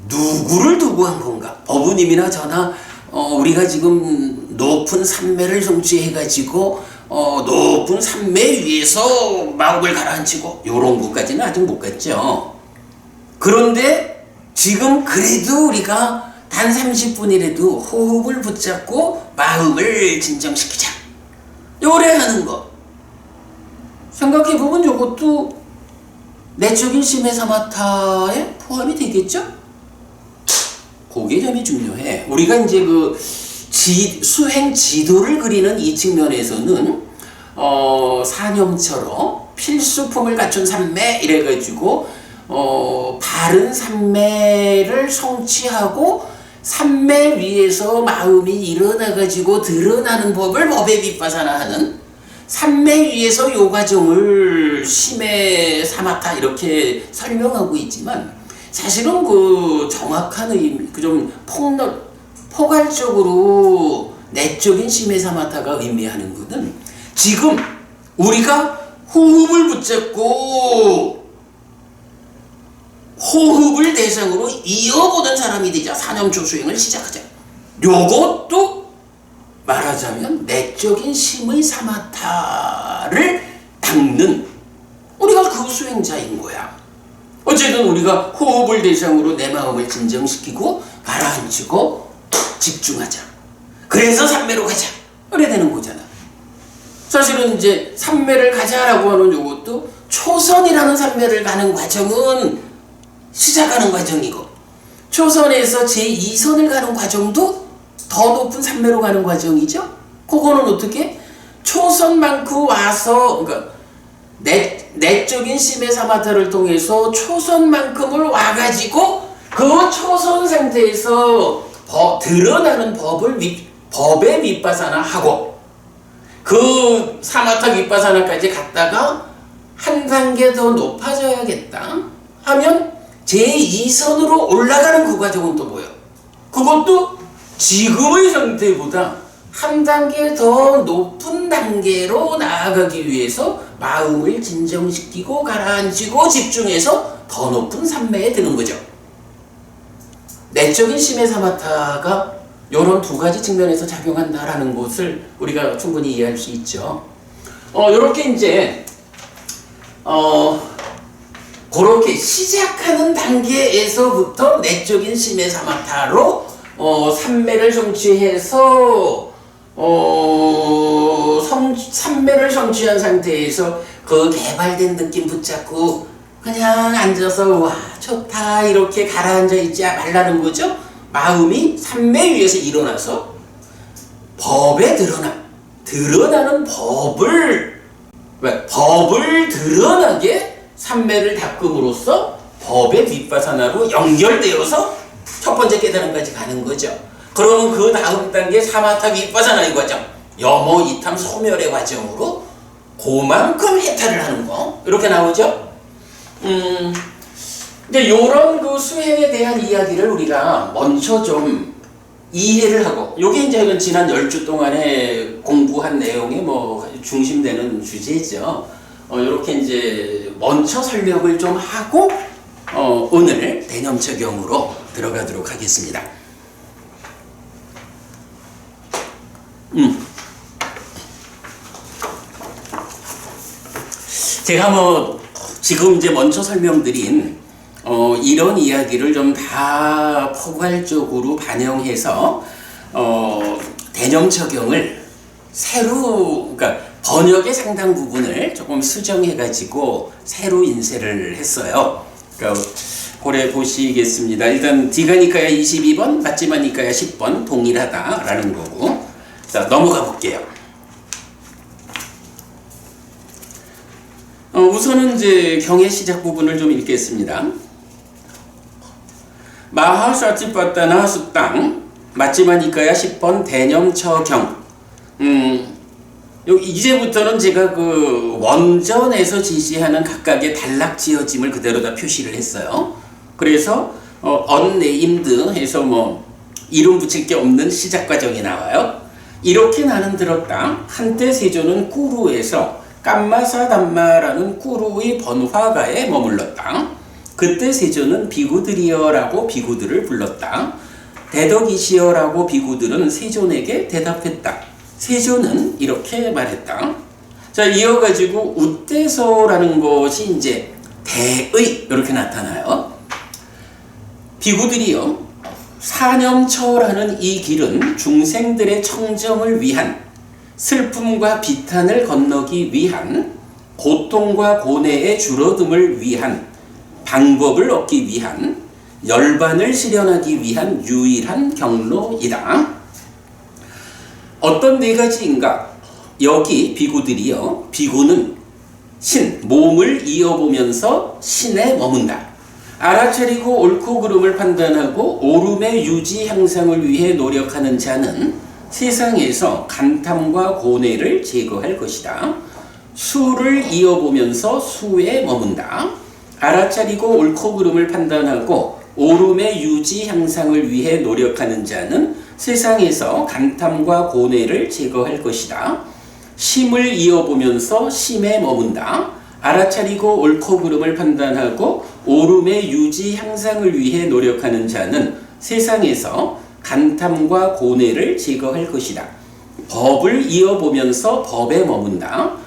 [SPEAKER 1] 누구를 두고 한 건가? 어부님이나 저나 우리가 지금 높은 삼매를 성취해가지고 높은 삼매 위에서 마음을 가라앉히고 요런 것까지는 아직 못 갔죠. 그런데 지금 그래도 우리가 단 30분이라도 호흡을 붙잡고 마음을 진정시키자. 요래 하는 거. 생각해보면 요것도 내적인 심의 사마타에 포함이 되겠죠? 그게 점이 중요해. 우리가 이제 그 수행 지도를 그리는 이 측면에서는 사념처럼 필수품을 갖춘 삼매 이래가지고 바른 삼매를 성취하고 삼매 위에서 마음이 일어나가지고 드러나는 법을 법에 빗바사나하는 삼매 위에서 요 과정을 심해 사마타 이렇게 설명하고 있지만 사실은 그 정확한 의미, 그 좀 포괄적으로 내적인 심해 사마타가 의미하는 것은 지금 우리가 호흡을 붙잡고 호흡을 대상으로 이어보던 사람이 되자 사념초 수행을 시작하자. 요것도 말하자면 내적인 심의 사마타를 닦는 우리가 그 수행자인 거야. 어쨌든 우리가 호흡을 대상으로 내 마음을 진정시키고 가라앉히고 집중하자. 그래서 삼매로 가자. 그래 되는 거잖아. 사실은 이제 삼매를 가자라고 하는 요것도 초선이라는 삼매를 가는 과정은 시작하는 과정이고 초선에서 제2선을 가는 과정도 더 높은 삼매로 가는 과정이죠. 그거는 어떻게? 초선만큼 와서 그러니까 내적인 심해 사마타를 통해서 초선만큼을 와가지고 그 초선 상태에서 드러나는 법에 윗바사나 하고 그 사마타 윗바사나까지 갔다가 한 단계 더 높아져야겠다 하면 제2선으로 올라가는 그 과정은 또 뭐예요? 그것도 지금의 상태보다 한 단계 더 높은 단계로 나아가기 위해서 마음을 진정시키고 가라앉히고 집중해서 더 높은 삼매에 드는 거죠. 내적인 심해 사마타가 이런 두 가지 측면에서 작용한다라는 것을 우리가 충분히 이해할 수 있죠. 이렇게 이제 그렇게 시작하는 단계에서부터 내적인 심해 사마타로 삼매를 성취해서 삼매를 성취한 상태에서 그 개발된 느낌 붙잡고 그냥 앉아서 와 좋다 이렇게 가라앉아 있지 말라는 거죠. 마음이 삼매 위에서 일어나서 법에 드러나는 법을 드러나게 삼매를 닦음으로써 법의 뒷바사나로 연결되어서 첫 번째 깨달음까지 가는 거죠. 그러면 그 다음 단계 사마타 윗바사나의 과정, 염호, 이탐, 소멸의 과정으로 그만큼 해탈을 하는 거 이렇게 나오죠. 근데 요런 그 수행에 대한 이야기를 우리가 먼저 좀 이해를 하고 요게 이제 지난 10주 동안에 공부한 내용의 뭐 중심되는 주제죠. 요렇게 이제 먼저 설명을 좀 하고 오늘 대념처경으로 들어가도록 하겠습니다. 제가 뭐 지금 이제 먼저 설명드린 이런 이야기를 좀 다 포괄적으로 반영해서 대념처경을 새로 그러니까 번역의 상당 부분을 조금 수정해가지고 새로 인쇄를 했어요. 그러니까 고래 보시겠습니다. 일단 디가니카야 22번, 맞지마니카야 10번 동일하다라는 거고. 자, 넘어가 볼게요. 우선은 이제 경의 시작 부분을 좀 읽겠습니다. 마하사티파타나 숫당 맞지마니까야 10번 대념처경. 이제부터는 제가 그 원전에서 지시하는 각각의 단락 지어짐을 그대로 다 표시를 했어요. 그래서 언네임드 해서 뭐 이름 붙일 게 없는 시작 과정이 나와요. 이렇게 나는 들었다. 한때 세조는 꾸루에서 깜마사담마라는 꾸루의 번화가에 머물렀다. 그때 세조는 비구들이여라고 비구들을 불렀다. 대덕이시여라고 비구들은 세존에게 대답했다. 세조는 이렇게 말했다. 자, 이어가지고 우대서라는 것이 이제 대의 이렇게 나타나요. 비구들이여, 사념처라는 이 길은 중생들의 청정을 위한, 슬픔과 비탄을 건너기 위한, 고통과 고뇌의 줄어듦을 위한, 방법을 얻기 위한, 열반을 실현하기 위한 유일한 경로이다. 어떤 네 가지인가? 여기 비구들이요. 비구는 신, 몸을 이어보면서 신에 머문다. 알아차리고 옳고 그름을 판단하고 옳음의 유지 향상을 위해 노력하는 자는 세상에서 간탐과 고뇌를 제거할 것이다. 수를 이어보면서 수에 머문다. 알아차리고 옳고 그름을 판단하고 옳음의 유지 향상을 위해 노력하는 자는 세상에서 간탐과 고뇌를 제거할 것이다. 심을 이어보면서 심에 머문다. 알아차리고 옳고 그름을 판단하고 옳음의 유지 향상을 위해 노력하는 자는 세상에서 간탐과 고뇌를 제거할 것이다. 법을 이어보면서 법에 머문다.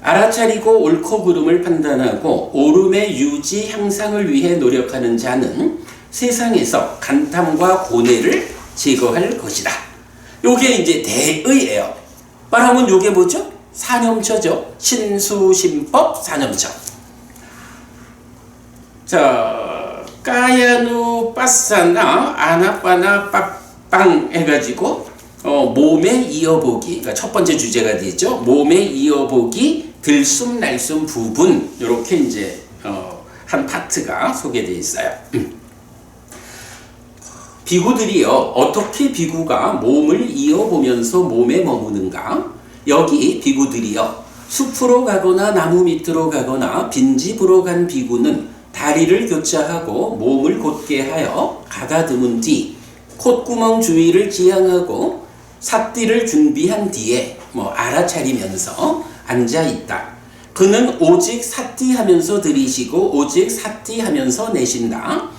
[SPEAKER 1] 알아차리고 옳고 그름을 판단하고 옳음의 유지 향상을 위해 노력하는 자는 세상에서 간탐과 고뇌를 제거할 것이다. 요게 이제 대의예요. 말하면 요게 뭐죠? 사념처죠. 신수신법 사념처. 자, 까야누 빠사나 아나빠나 빠빵 해가지고 몸에 이어보기. 그러니까 첫 번째 주제가 되죠. 몸에 이어보기 들숨 날숨 부분. 요렇게 이제 한 파트가 소개되어 있어요. 비구들이요. 어떻게 비구가 몸을 이어보면서 몸에 머무는가? 여기 비구들이요. 숲으로 가거나 나무 밑으로 가거나 빈집으로 간 비구는 다리를 교차하고 몸을 곧게 하여 가다듬은 뒤 콧구멍 주위를 지향하고 삿띠를 준비한 뒤에 알아차리면서 앉아있다. 그는 오직 삿띠하면서 들이쉬고 오직 삿띠하면서 내쉰다.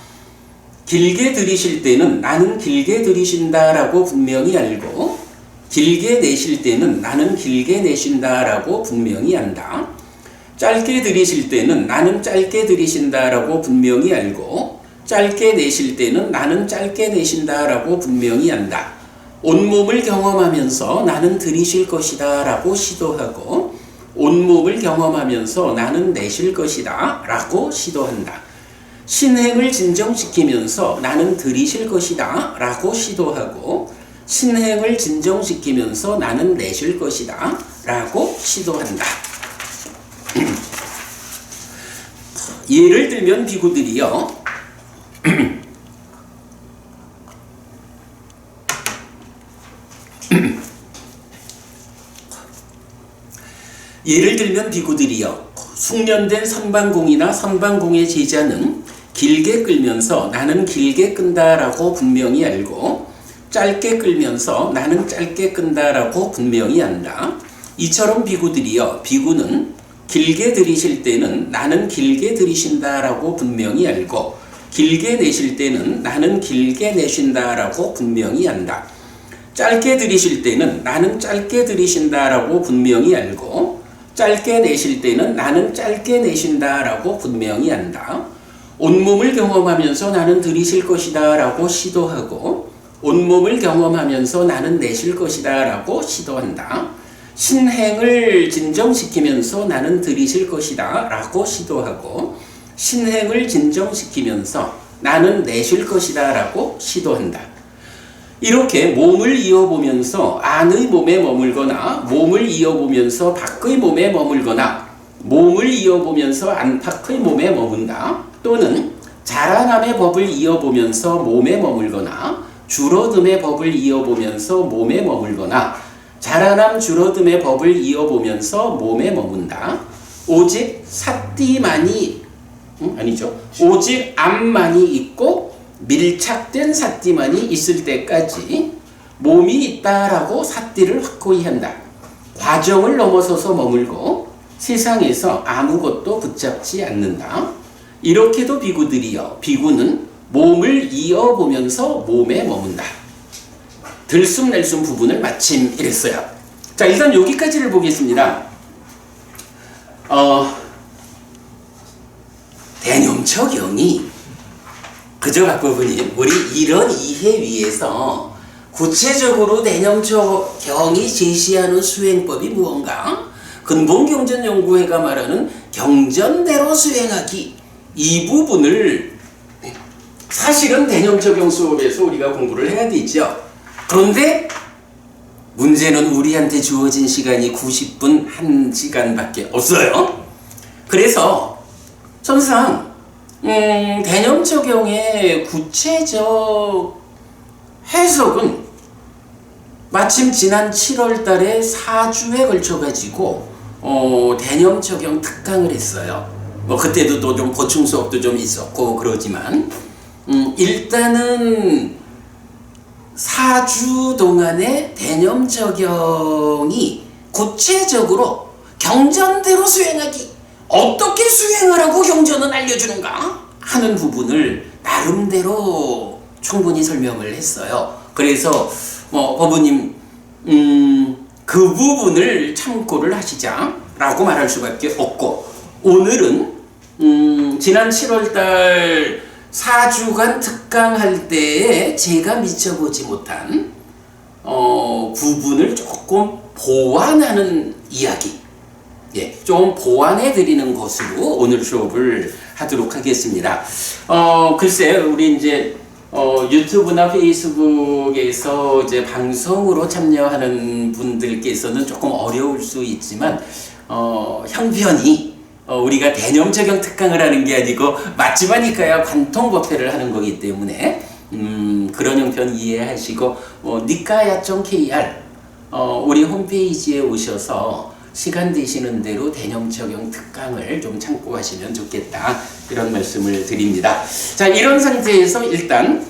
[SPEAKER 1] 길게 들이쉴 때는 나는 길게 들이쉰다 라고 분명히 알고 길게 내쉴 때는 나는 길게 내쉰다 라고 분명히 안다. 짧게 들이쉴 때는 나는 짧게 들이쉰다 라고 분명히 알고 짧게 내쉴 때는 나는 짧게 내쉰다 라고 분명히 안다. 온몸을 경험하면서 나는 들이쉴 것이다 라고 시도하고 온몸을 경험하면서 나는 내쉴 것이다 라고 시도한다. 신행을 진정시키면서 나는 들이쉴 것이다 라고 시도하고 신행을 진정시키면서 나는 내쉴 것이다 라고 시도한다. 예를 들면 비구들이요. 예를 들면 비구들이요. 숙련된 선방공이나 선방공의 제자는 길게 끌면서 나는 길게 끈다라고 분명히 알고 짧게 끌면서 나는 짧게 끈다라고 분명히 안다. 이처럼 비구들이요. 비구는 길게 들이쉴 때는 나는 길게 들이쉰다라고 분명히 알고 길게 내쉴 때는 나는 길게 내쉰다라고 분명히 안다. 짧게 들이쉴 때는 나는 짧게 들이쉰다라고 분명히 알고 짧게 내쉴 때는 나는 짧게 내쉰다라고 분명히 안다. 온몸을 경험하면서 나는 들이쉴 것이다 라고 시도하고 온몸을 경험하면서 나는 내쉴 것이다 라고 시도한다. 신행을 진정시키면서 나는 들이쉴 것이다 라고 시도하고 신행을 진정시키면서 나는 내쉴 것이다 라고 시도한다. 이렇게 몸을 이어보면서 안의 몸에 머물거나 몸을 이어보면서 밖의 몸에 머물거나 몸을 이어보면서 안팎의 몸에 머문다. 또는 자라남의 법을 이어보면서 몸에 머물거나 줄어듦의 법을 이어보면서 몸에 머물거나 자라남 줄어듦의 법을 이어보면서 몸에 머문다. 오직 삿띠만이 아니죠. 오직 암만이 있고 밀착된 삿띠만이 있을 때까지 몸이 있다라고 삿띠를 확고히 한다. 과정을 넘어서서 머물고 세상에서 아무것도 붙잡지 않는다. 이렇게도 비구들이요. 비구는 몸을 이어보면서 몸에 머문다. 들숨 날숨 부분을 마침 이랬어요. 자, 일단 여기까지를 보겠습니다. 대념처경이 그저 박부부님 우리 이런 이해 위에서 구체적으로 대념처경이 제시하는 수행법이 무언가? 근본경전연구회가 말하는 경전대로 수행하기 이 부분을 사실은 대념처경 수업에서 우리가 공부를 해야 되죠. 그런데 문제는 우리한테 주어진 시간이 90분 1시간밖에 없어요. 그래서 전상 대념 적용의 구체적 해석은 마침 지난 7월 달에 4주에 걸쳐 가지고 대념 적용 특강을 했어요. 뭐 그때도 또 좀 보충 수업도 좀 있었고 그러지만 일단은 4주 동안의 대념 적용이 구체적으로 경전대로 수행하기, 어떻게 수행하라고 경전은 알려주는가 하는 부분을 나름대로 충분히 설명을 했어요. 그래서 법우님 그 부분을 참고를 하시자라고 말할 수밖에 없고, 오늘은 지난 7월달 4주간 특강할 때에 제가 미쳐보지 못한 부분을 조금 보완하는 이야기, 좀 보완해 드리는 것으로 오늘 수업을 하도록 하겠습니다. 글쎄, 우리 이제 유튜브나 페이스북에서 이제 방송으로 참여하는 분들께서는 조금 어려울 수 있지만, 형편이 우리가 대념 적용 특강을 하는 게 아니고 맞지마니까야 관통법회를 하는 거기 때문에 그런 형편 이해하시고 니까야.kr 우리 홈페이지에 오셔서 시간 되시는 대로 대념 적용 특강을 좀 참고하시면 좋겠다, 이런 말씀을 드립니다. 자, 이런 상태에서 일단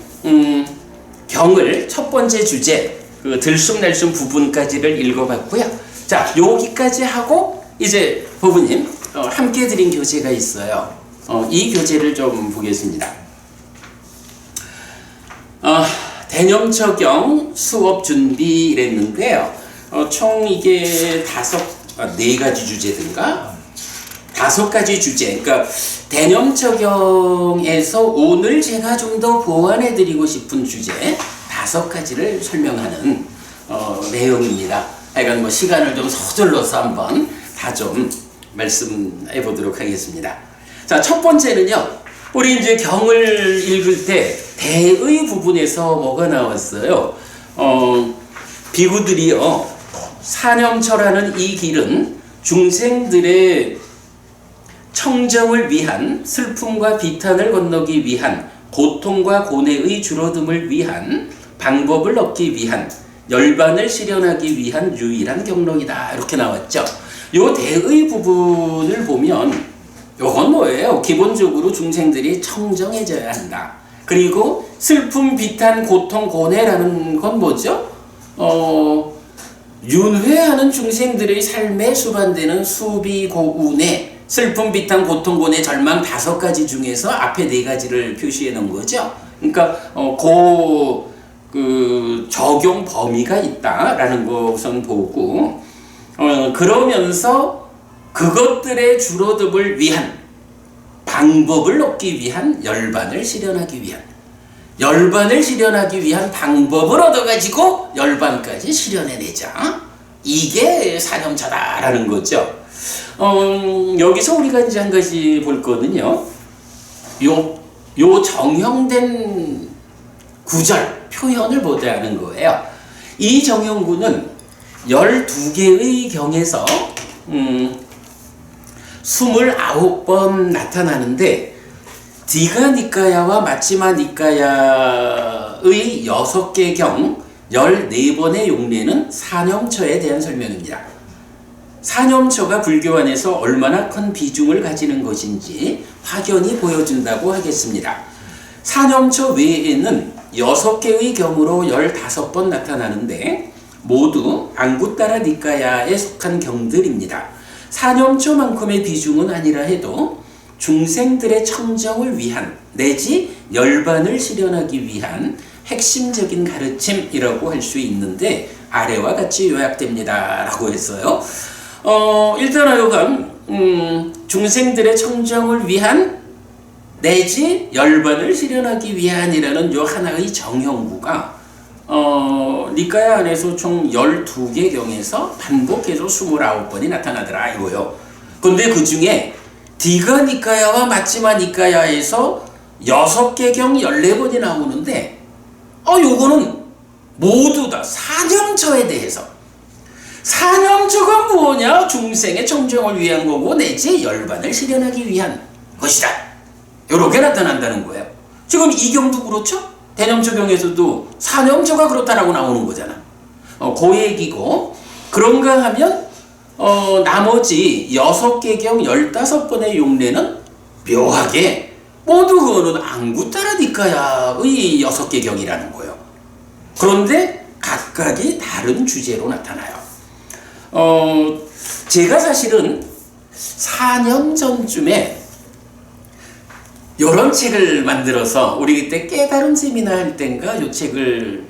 [SPEAKER 1] 경을 첫 번째 주제 그 들숨날숨 부분까지를 읽어봤고요. 자, 여기까지 하고 이제 법우님 함께 드린 교재가 있어요. 이 교재를 좀 보겠습니다. 대념 적용 수업 준비 이랬는데요. 총 이게 4가지 주제든가 5가지 주제. 그러니까 대념 적용에서 오늘 제가 좀 더 보완해 드리고 싶은 주제 5가지를 설명하는 내용입니다. 하여간 뭐 시간을 좀 서둘러서 한번 다 좀 말씀해 보도록 하겠습니다. 자, 첫 번째는요, 우리 이제 경을 읽을 때 대의 부분에서 뭐가 나왔어요? 비구들이요, 사념처라는 이 길은 중생들의 청정을 위한, 슬픔과 비탄을 건너기 위한, 고통과 고뇌의 줄어듦을 위한, 방법을 얻기 위한, 열반을 실현하기 위한 유일한 경로이다, 이렇게 나왔죠. 요 대의 부분을 보면 요건 뭐예요? 기본적으로 중생들이 청정해져야 한다. 그리고 슬픔, 비탄, 고통, 고뇌라는 건 뭐죠? 윤회하는 중생들의 삶에 수반되는 수비, 고운회, 슬픔, 비탄, 고통, 고뇌, 절망 5가지 중에서 앞에 4가지를 표시해 놓은 거죠. 그러니까 그 적용 범위가 있다라는 것은 보고, 그러면서 그것들의 줄어듦을 위한, 방법을 얻기 위한, 열반을 실현하기 위한, 열반을 실현하기 위한 방법을 얻어가지고 열반까지 실현해내자, 이게 사념차다라는 거죠. 여기서 우리가 이제 한 가지 볼 거는요, 요 정형된 구절 표현을 보자 하는 거예요. 이 정형구는 12개의 경에서 29번 나타나는데, 디가 니까야와 마치마 니까야의 6개 경 14번의 용례는 사념처에 대한 설명입니다. 사념처가 불교 안에서 얼마나 큰 비중을 가지는 것인지 확연히 보여준다고 하겠습니다. 사념처 외에는 6개의 경으로 15번 나타나는데 모두 앙구따라 니까야에 속한 경들입니다. 사념처만큼의 비중은 아니라 해도 중생들의 청정을 위한 내지 열반을 실현하기 위한 핵심적인 가르침이라고 할 수 있는데, 아래와 같이 요약됩니다 라고 했어요. 일단 하여간 중생들의 청정을 위한 내지 열반을 실현하기 위한이라는 요 하나의 정형구가 니까야 안에서 총 12개 경에서 반복해서 29번이 나타나더라 이거요. 근데 그 중에 디가 니까야와 마치마 니까야에서 6개 경 14번이 나오는데 요거는 모두 다 사념처에 대해서, 사념초가 무엇냐? 중생의 청정을 위한 거고 내지 열반을 실현하기 위한 것이다. 이렇게 나타난다는 거예요. 지금 이 경도 그렇죠? 대념초경에서도 사념초가 그렇다라고 나오는 거잖아. 그 얘기고, 그런가 하면 나머지 6개 경 15번의 용례는 묘하게 모두 그거는 앙구따라니까야의 6개 경이라는 거예요. 그런데 각각이 다른 주제로 나타나요. 제가 사실은 4년 전쯤에 이런 책을 만들어서 우리 그때 깨달음 세미나 할 땐가 요 책을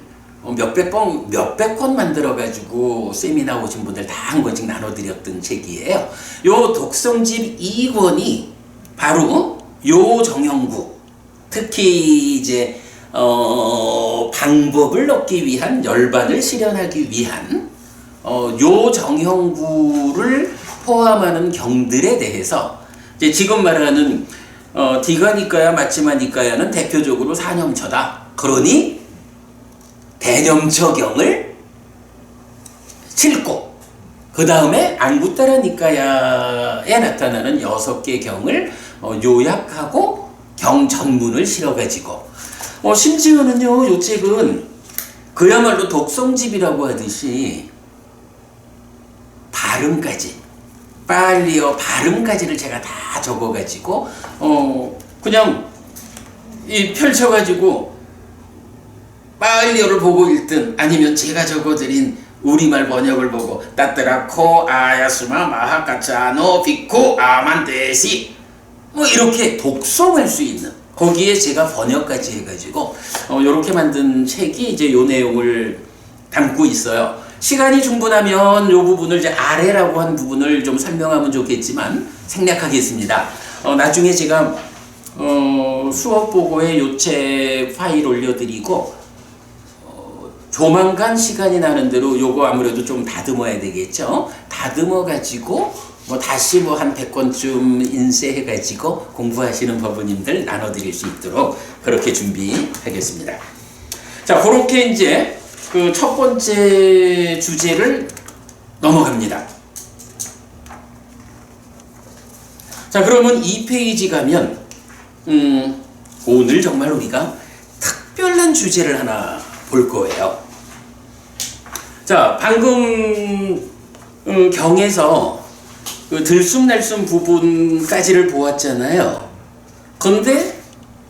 [SPEAKER 1] 몇백 권 만들어가지고 세미나 오신 분들 다 한 권씩 나눠드렸던 책이에요. 요 독성집 2권이 바로 요 정형구, 특히 이제 방법을 얻기 위한 열반을 실현하기 위한 요 정형구를 포함하는 경들에 대해서 이제 지금 말하는 디가니까야 마치마니까야는 대표적으로 사념처다. 그러니 대념처경을 싣고 그 다음에 앙구따라니까야에 나타나는 6개 경을 요약하고 경 전문을 실어가지고 심지어는요 요 책은 그야말로 독성집이라고 하듯이 발음까지 빨리어 발음까지를 제가 다 적어가지고 그냥 이 펼쳐가지고 빨리어를 보고 읽든 아니면 제가 적어드린 우리말 번역을 보고 따뜨라코 아야스마 마하카차노 비코 아만데시 뭐 이렇게 독송할 수 있는 거기에 제가 번역까지 해가지고 이렇게 만든 책이 이제 요 내용을 담고 있어요. 시간이 충분하면 요 부분을 이제 아래라고 한 부분을 좀 설명하면 좋겠지만 생략하겠습니다. 나중에 제가 수업 보고에 요 책 파일 올려드리고 조만간 시간이 나는 대로 요거 아무래도 좀 다듬어야 되겠죠. 다듬어 가지고 다시 한 100권쯤 인쇄해 가지고 공부하시는 법부님들 나눠드릴 수 있도록 그렇게 준비하겠습니다. 자, 그렇게 이제 그 첫 번째 주제를 넘어갑니다. 자, 그러면 2페이지 가면 오늘 정말 우리가 특별한 주제를 하나 볼 거예요. 자, 방금 경에서 그 들숨날숨 부분까지를 보았잖아요. 그런데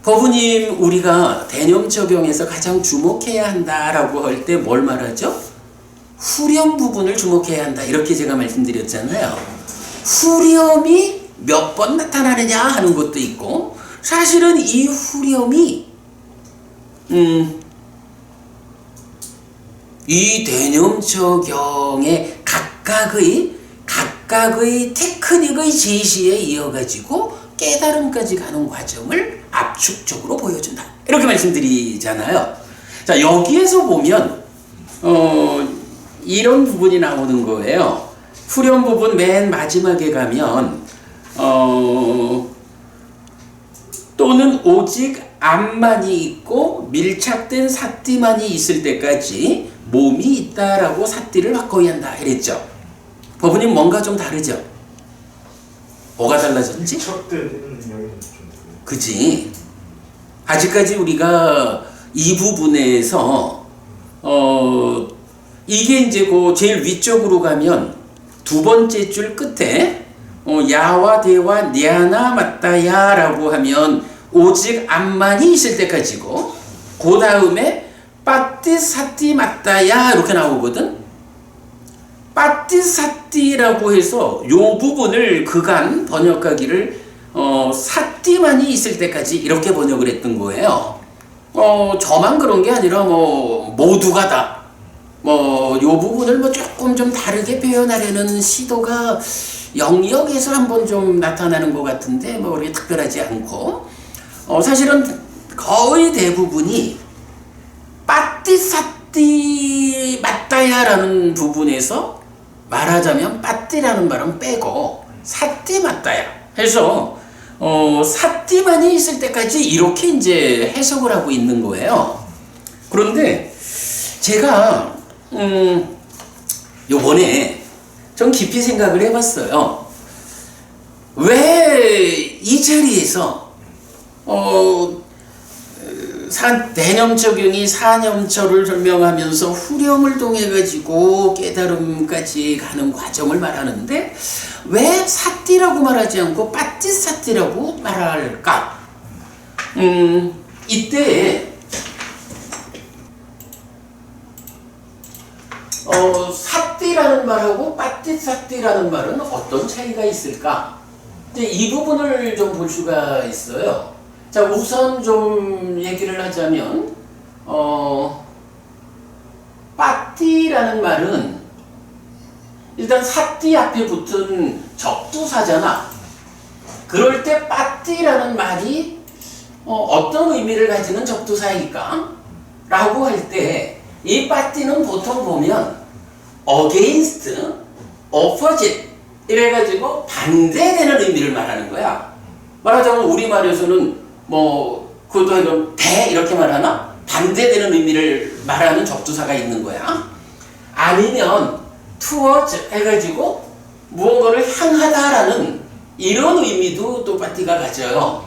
[SPEAKER 1] 법부님 우리가 대념처경에서 가장 주목해야 한다라고 할 때 뭘 말하죠? 후렴 부분을 주목해야 한다 이렇게 제가 말씀드렸잖아요. 후렴이 몇 번 나타나느냐 하는 것도 있고 사실은 이 후렴이 이 대념처경의 각각의 테크닉의 제시에 이어가지고 깨달음까지 가는 과정을 압축적으로 보여준다. 이렇게 말씀드리잖아요. 자, 여기에서 보면 이런 부분이 나오는 거예요. 후렴 부분 맨 마지막에 가면 또는 오직 암만이 있고 밀착된 사띠만이 있을 때까지 몸이 있다라고 사띠를 바꿔야 한다 이랬죠. 법부님 뭔가 좀 다르죠? 뭐가 달라졌지?
[SPEAKER 2] 밀착된 이야기는 좀
[SPEAKER 1] 그지? 아직까지 우리가 이 부분에서 이게 이제 그 제일 위쪽으로 가면 두 번째 줄 끝에 야와 대와 냐나 맞다야라고 하면 오직 암만이 있을 때까지고 그 다음에 빠띠사띠 맞다야 이렇게 나오거든. 빠띠사띠라고 해서 요 부분을 그간 번역하기를 사띠만이 있을 때까지 이렇게 번역을 했던 거예요. 저만 그런 게 아니라 모두가 다 요 부분을 조금 좀 다르게 표현하려는 시도가 영역에서 한번 좀 나타나는 것 같은데 그렇게 특별하지 않고 사실은 거의 대부분이 빠띠사띠 맞다야라는 부분에서 말하자면 빠띠라는 말은 빼고 사띠 맞다야 해서 사띠만이 있을 때까지 이렇게 이제 해석을 하고 있는 거예요. 그런데 제가 요번에 좀 깊이 생각을 해봤어요. 왜 이 자리에서 대념적용이 사념처를 설명하면서 후렴을 통해 가지고 깨달음까지 가는 과정을 말하는데 왜 사띠라고 말하지 않고 빠띠사띠라고 말할까? 이때 사띠라는 말하고 빠띠사띠라는 말은 어떤 차이가 있을까? 이제 이 부분을 좀 볼 수가 있어요. 자, 우선 좀 얘기를 하자면 빠띠라는 말은 일단 사띠 앞에 붙은 적두사잖아. 그럴 때 빠띠라는 말이 어떤 의미를 가지는 적두사일까? 라고 할 때 이 빠띠는 보통 보면 against, opposite 이래가지고 반대되는 의미를 말하는 거야. 말하자면 우리말에서는 그것도 대 이렇게 말하나? 반대되는 의미를 말하는 적두사가 있는 거야. 아니면 towards 해가지고 무언가를 향하다라는 이런 의미도 또 빠띠가 가져요.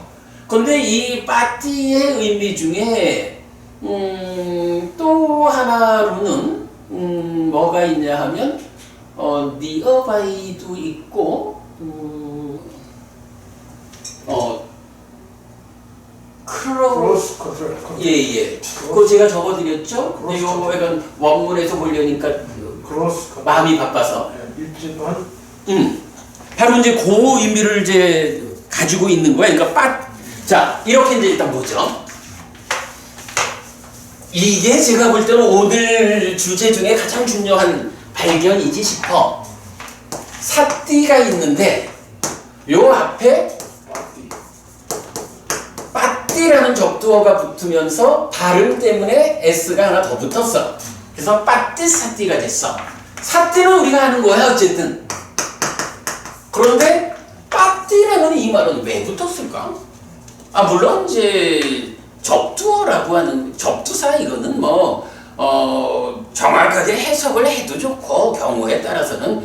[SPEAKER 1] 근데 이 빠띠의 의미 중에 또 하나로는 뭐가 있냐 하면 nearby도 있고
[SPEAKER 2] 크로스 컨트롤.
[SPEAKER 1] 예예. 그거 제가 적어드렸죠? 근데 이거 약간 원문에서 보려니까 마음이 바빠서.
[SPEAKER 2] 일진반.
[SPEAKER 1] 바로 이제 그 의미를 이제 가지고 있는 거야. 그러니까 자 이렇게 이제 일단 보죠. 이게 제가 볼 때는 오늘 주제 중에 가장 중요한 발견이지 싶어. 사띠가 있는데 요 앞에 빠띠라는 적두어가 붙으면서 발음 때문에 S가 하나 더 붙었어. 그래서 빠띠사띠가 됐어. 사띠는 우리가 하는 거야 어쨌든. 그런데 빠띠라는 이 말은 왜 붙었을까? 물론 이제 적두어라고 하는 적두사 이거는 정확하게 해석을 해도 좋고 경우에 따라서는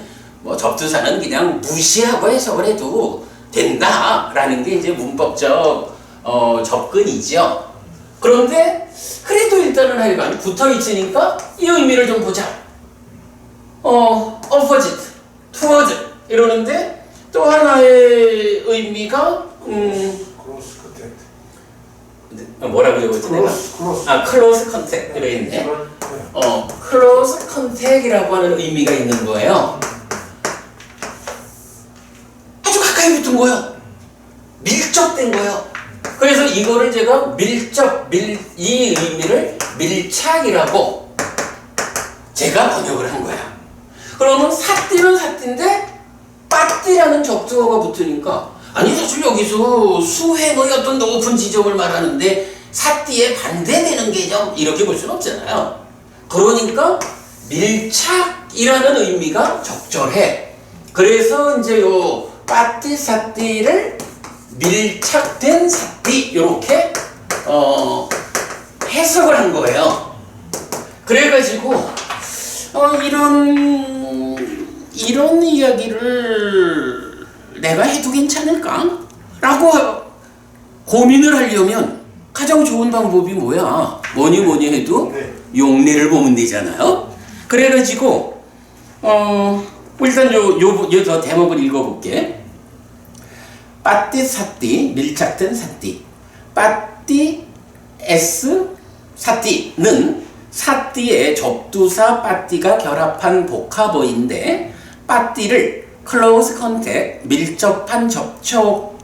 [SPEAKER 1] 적두사는 그냥 무시하고 해석을 해도 된다라는 게 이제 문법적 접근이죠. 그런데 그래도 일단은 하여간 붙어 있으니까 이 의미를 좀 보자. opposite, towards 이러는데 또 하나의 의미가
[SPEAKER 2] 크로스 컨택트.
[SPEAKER 1] 뭐라고 적었지 내가? close contact 그러겠네. close contact이라고 하는 의미가 있는 거예요. 아주 가까이 붙은 거예요. 밀접된 거예요. 그래서 이거를 제가 이 의미를 밀착이라고 제가 번역을 한 거야. 그러면 사띠는 사띠인데 빠띠라는 적두어가 붙으니까 아니 사실 여기서 수행의 어떤 높은 지점을 말하는데 사띠에 반대되는 개념 이렇게 볼 수는 없잖아요. 그러니까 밀착이라는 의미가 적절해. 그래서 이제 요 빠띠사띠를 밀착된 사띠 이렇게 해석을 한 거예요. 그래가지고 이런 이야기를 내가 해도 괜찮을까? 라고 고민을 하려면 가장 좋은 방법이 뭐야? 뭐니 해도 용례를 보면 되잖아요. 그래가지고 일단 요 대목을 읽어볼게. 빠띠사띠 밀착된 사띠. 빠띠 S 사띠는 사띠의 접두사 빠띠가 결합한 복합어인데 빠띠를 close contact 밀접한 접촉으로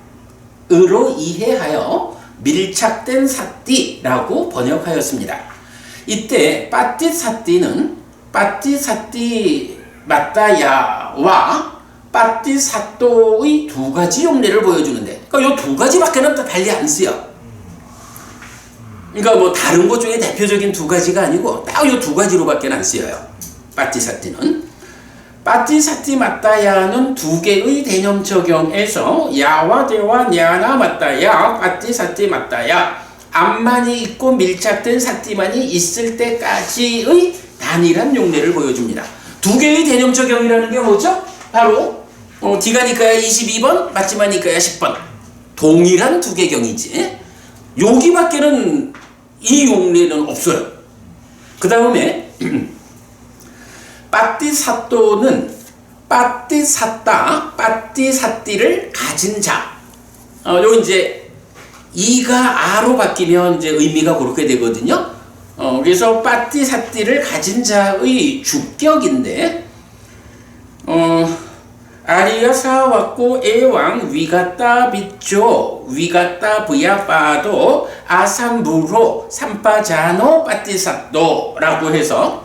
[SPEAKER 1] 이해하여 밀착된 사띠라고 번역하였습니다. 이때 빠띠사띠는 빠띠사띠 맞다야와 빠띠사또의 두 가지 용례를 보여주는데, 그러니까 이 두 가지밖에는 달리 안 쓰여. 그러니까 다른 것 중에 대표적인 두 가지가 아니고 딱 이 두 가지로밖에 안 쓰여요. 빠띠사띠는. 빠띠사띠 맞다야는 두 개의 대념 적용에서 야와 대와 냐나 맞다야, 빠띠사띠 맞다야, 암만이 있고 밀착된 사띠만이 있을 때까지의 단일한 용례를 보여줍니다. 두 개의 대념적 경이라는 게 뭐죠? 바로 D가 니까야 22번, 맞지만 니까야 10번. 동일한 두 개 경이지. 여기밖에는 이 용례는 없어요. 그 다음에 빠띠사또는 빠띠사따, 빠띠사띠를 가진 자. 요 이제 이가 아로 바뀌면 이제 의미가 그렇게 되거든요. 그래서 빠띠사띠를 가진 자의 주격인데, 아리가 사왔고 애왕 위갔다 비쪼 위갔다 부야빠도 아삼부로 삼빠자노 빠띠사또라고 해서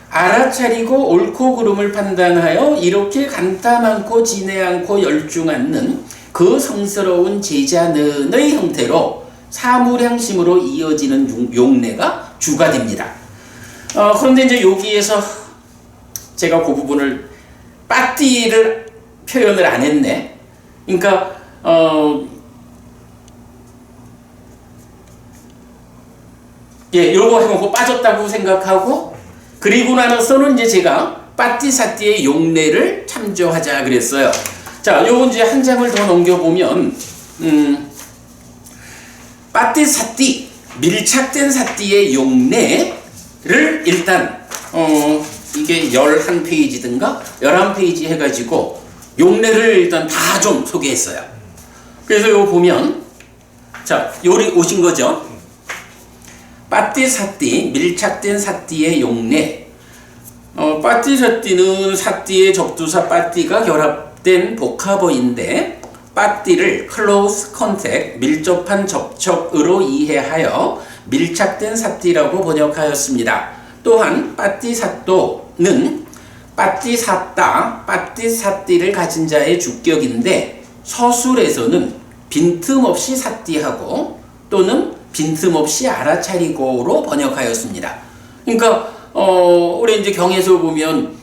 [SPEAKER 1] 알아차리고 옳고 그름을 판단하여 이렇게 간타 많고 진해 않고 열중 않는 그 성스러운 제자는의 형태로 사무량심으로 이어지는 용례가 주가 됩니다. 그런데 이제 여기에서 제가 그 부분을 빠띠를 표현을 안 했네. 그러니까 요거 해놓고 빠졌다고 생각하고, 그리고 나서는 이제 제가 빠띠사띠의 용례를 참조하자 그랬어요. 자, 요거 이제 한 장을 더 넘겨보면, 빠띠사띠, 밀착된 사띠의 용례를 일단, 이게 11페이지든가 11페이지 해가지고 용례를 일단 다 좀 소개했어요. 그래서 요거 보면, 자, 요리 오신 거죠? 빠띠사띠, 밀착된 사띠의 용례. 빠띠사띠는 사띠의 접두사 빠띠가 결합된 복합어인데, 빠띠를 close contact, 밀접한 접촉으로 이해하여 밀착된 사띠라고 번역하였습니다. 또한 빠띠사또는 빠띠사따, 빠띠사띠를 가진 자의 주격인데, 서술에서는 빈틈없이 사띠하고 또는 빈틈없이 알아차리고로 번역하였습니다. 그러니까 우리 이제 경에서 보면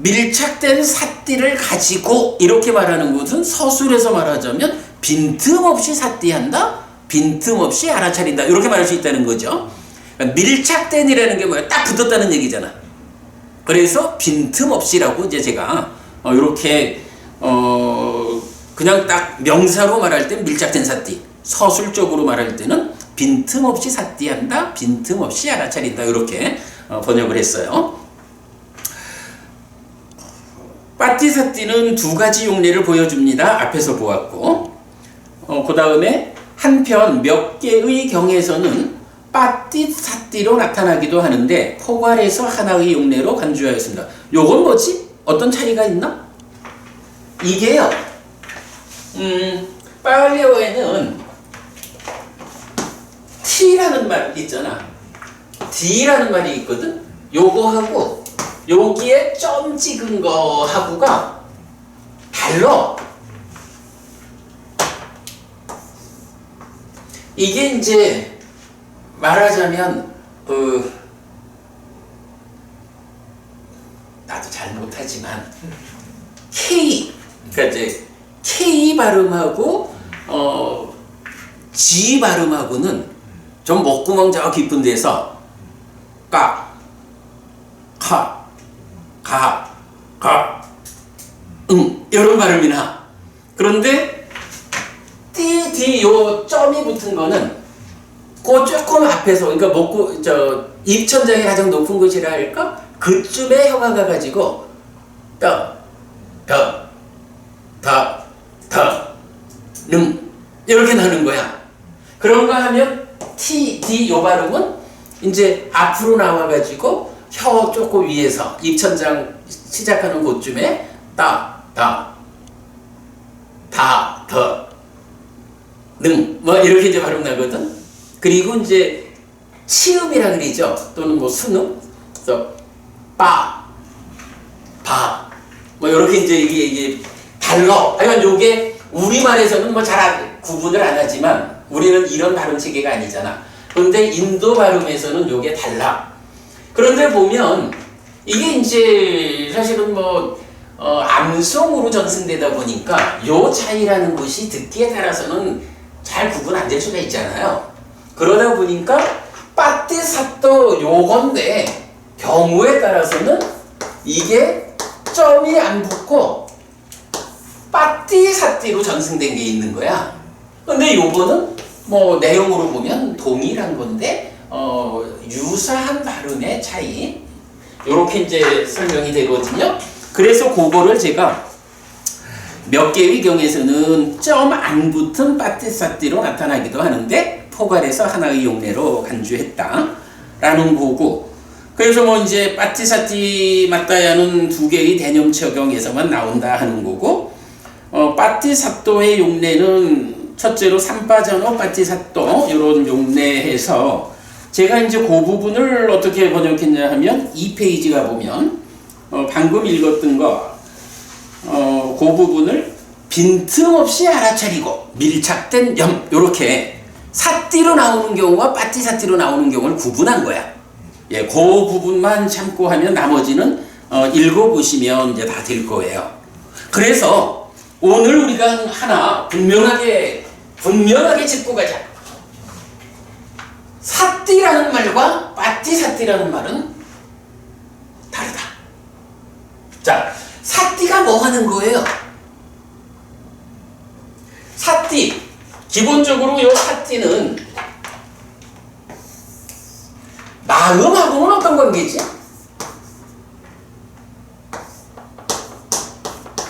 [SPEAKER 1] 밀착된 사띠를 가지고 이렇게 말하는 것은 서술에서 말하자면 빈틈없이 사띠한다, 빈틈없이 알아차린다, 이렇게 말할 수 있다는 거죠. 그러니까 밀착된이라는 게 뭐야? 딱 붙었다는 얘기잖아. 그래서 빈틈없이라고 이제 제가 이렇게 그냥 딱 명사로 말할 땐 밀착된 사띠, 서술적으로 말할 때는 빈틈없이 사띠한다, 빈틈없이 알아차린다, 이렇게 번역을 했어요. 빠띠사띠는 두 가지 용례를 보여줍니다. 앞에서 보았고, 그 다음에 한편 몇 개의 경에서는 빠띠사띠로 나타나기도 하는데 포괄해서 하나의 용례로 간주하였습니다. 요건 뭐지? 어떤 차이가 있나? 이게요, 빨리어에는 T라는 말 있잖아. D라는 말이 있거든? 요거하고 여기에 점 찍은 거하고가 달라. 이게 이제 말하자면 나도 잘 못하지만 K, 그러니까 이제 K 발음하고 G 발음하고는 좀 목구멍 저 깊은 데서 까, 카, 가, 가, 이런 발음이 나. 그런데 띠, D 요 점이 붙은 거는 그 조금 앞에서, 그러니까 입천장이 가장 높은 곳이라 할까? 그쯤에 혀가 가가지고 이렇게 나는 거야. 그런가 하면 T, D 요 발음은 이제 앞으로 나와가지고 혀 조금 위에서 입천장 시작하는 곳쯤에 뭐 이렇게 이제 발음 나거든. 그리고 이제 치음이라 그러죠. 또는 뭐 순음. 그래서 뭐 이렇게 이제 이게 달러. 하여간 요게 우리말에서는 뭐 잘 구분을 안 하지만 우리는 이런 발음 체계가 아니잖아. 그런데 인도 발음에서는 요게 달라. 그런데 보면 이게 이제 사실은 뭐 암송으로 전승되다 보니까 요 차이라는 것이 듣기에 따라서는 잘 구분 안 될 수가 있잖아요. 그러다 보니까 빠띠사또 요건데 경우에 따라서는 이게 점이 안 붙고 빠띠사띠로 전승된 게 있는 거야. 근데 요거는 뭐 내용으로 보면 동일한 건데 유사한 발음의 차이 요렇게 이제 설명이 되거든요. 그래서 그거를 제가 몇 개의 경에서는 점 안 붙은 빠띠사띠로 나타나기도 하는데 포괄해서 하나의 용례로 간주했다라는 거고, 그래서 뭐 이제 빠띠사띠 맞다야는 두 개의 대념 적용에서만 나온다 하는 거고, 빠띠사또의 용례는 첫째로 삼빠전어 빠띠사또 이런 용례해서 제가 이제 그 부분을 어떻게 번역했냐 하면 2페이지가 보면 방금 읽었던 거 그 부분을 빈틈없이 알아차리고 밀착된 점 요렇게 사띠로 나오는 경우와 빠띠사띠로 나오는 경우를 구분한 거야. 예, 그 부분만 참고하면 나머지는 읽어보시면 이제 다 될 거예요. 그래서 오늘 우리가 하나 분명하게 짚고 가자. 사띠라는 말과 빠띠사띠라는 말은 다르다. 자, 사띠가 뭐 하는 거예요? 사띠, 기본적으로 이 사띠는 마음하고는 어떤 관계지?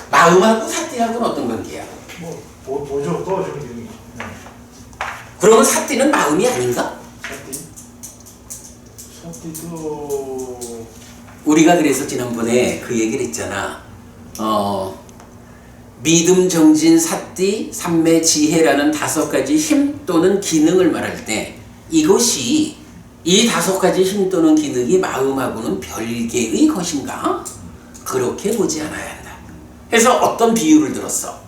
[SPEAKER 1] 마음하고 사띠하고는 어떤 관계야?
[SPEAKER 2] 뭐죠? 도와주는 게.
[SPEAKER 1] 그러면 사띠는 마음이 아닌가?
[SPEAKER 2] 사띠도
[SPEAKER 1] 우리가 그래서 지난번에 그 얘기를 했잖아. 믿음, 정진, 사띠, 삼매, 지혜라는 5가지 힘 또는 기능을 말할 때 이것이 이 5가지 힘 또는 기능이 마음하고는 별개의 것인가? 그렇게 보지 않아야 한다. 그래서 어떤 비유를 들었어?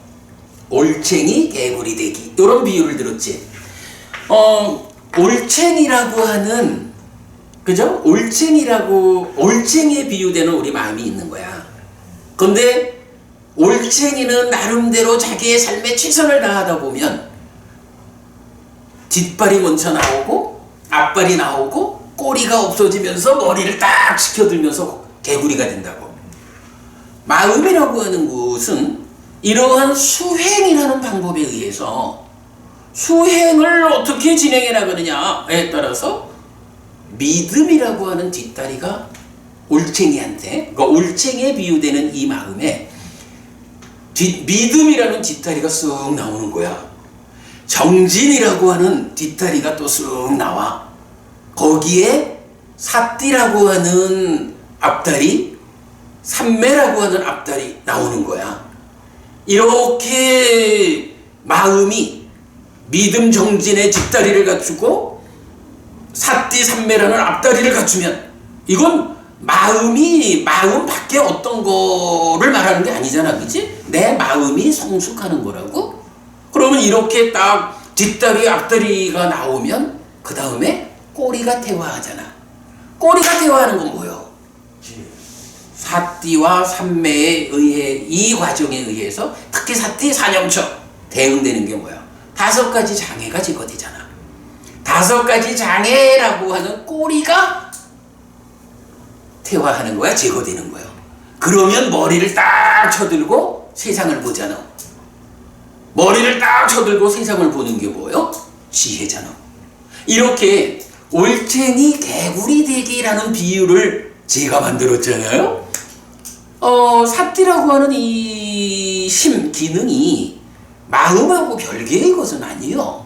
[SPEAKER 1] 올챙이 개구리 되기 이런 비유를 들었지. 올챙이라고 하는, 그죠? 올챙이에 비유되는 우리 마음이 있는 거야. 근데 올챙이는 나름대로 자기의 삶에 최선을 다하다 보면 뒷발이 먼저 나오고 앞발이 나오고 꼬리가 없어지면서 머리를 딱 치켜들면서 개구리가 된다고. 마음이라고 하는 것은 이러한 수행이라는 방법에 의해서 수행을 어떻게 진행해 나가느냐에 따라서 믿음이라고 하는 뒷다리가 올챙이한테, 그러니까 올챙이에 비유되는 이 마음에 믿음이라는 뒷다리가 쑥 나오는 거야. 정진이라고 하는 뒷다리가 또 쑥 나와. 거기에 사띠라고 하는 앞다리, 삼매라고 하는 앞다리 나오는 거야. 이렇게 마음이 믿음 정진의 뒷다리를 갖추고 사띠 삼매라는 앞다리를 갖추면 이건 마음 밖에 어떤 거를 말하는 게 아니잖아, 그치? 내 마음이 성숙하는 거라고? 그러면 이렇게 딱 뒷다리 앞다리가 나오면 그 다음에 꼬리가 태화하잖아. 꼬리가 태화하는 건 뭐예요? 사띠와 삼매에 의해, 이 과정에 의해서 특히 사띠 사념처 대응되는 게 뭐야? 5가지 장애가 제거되잖아. 5가지 장애라고 하는 꼬리가 태화하는 거야, 제거되는 거야. 그러면 머리를 딱 쳐들고 세상을 보잖아. 머리를 딱 쳐들고 세상을 보는 게 뭐예요? 지혜잖아. 이렇게 올챙이 개구리 되기라는 비유를 제가 만들었잖아요. 사띠라고 하는 이 힘, 기능이 마음하고 별개의 것은 아니에요.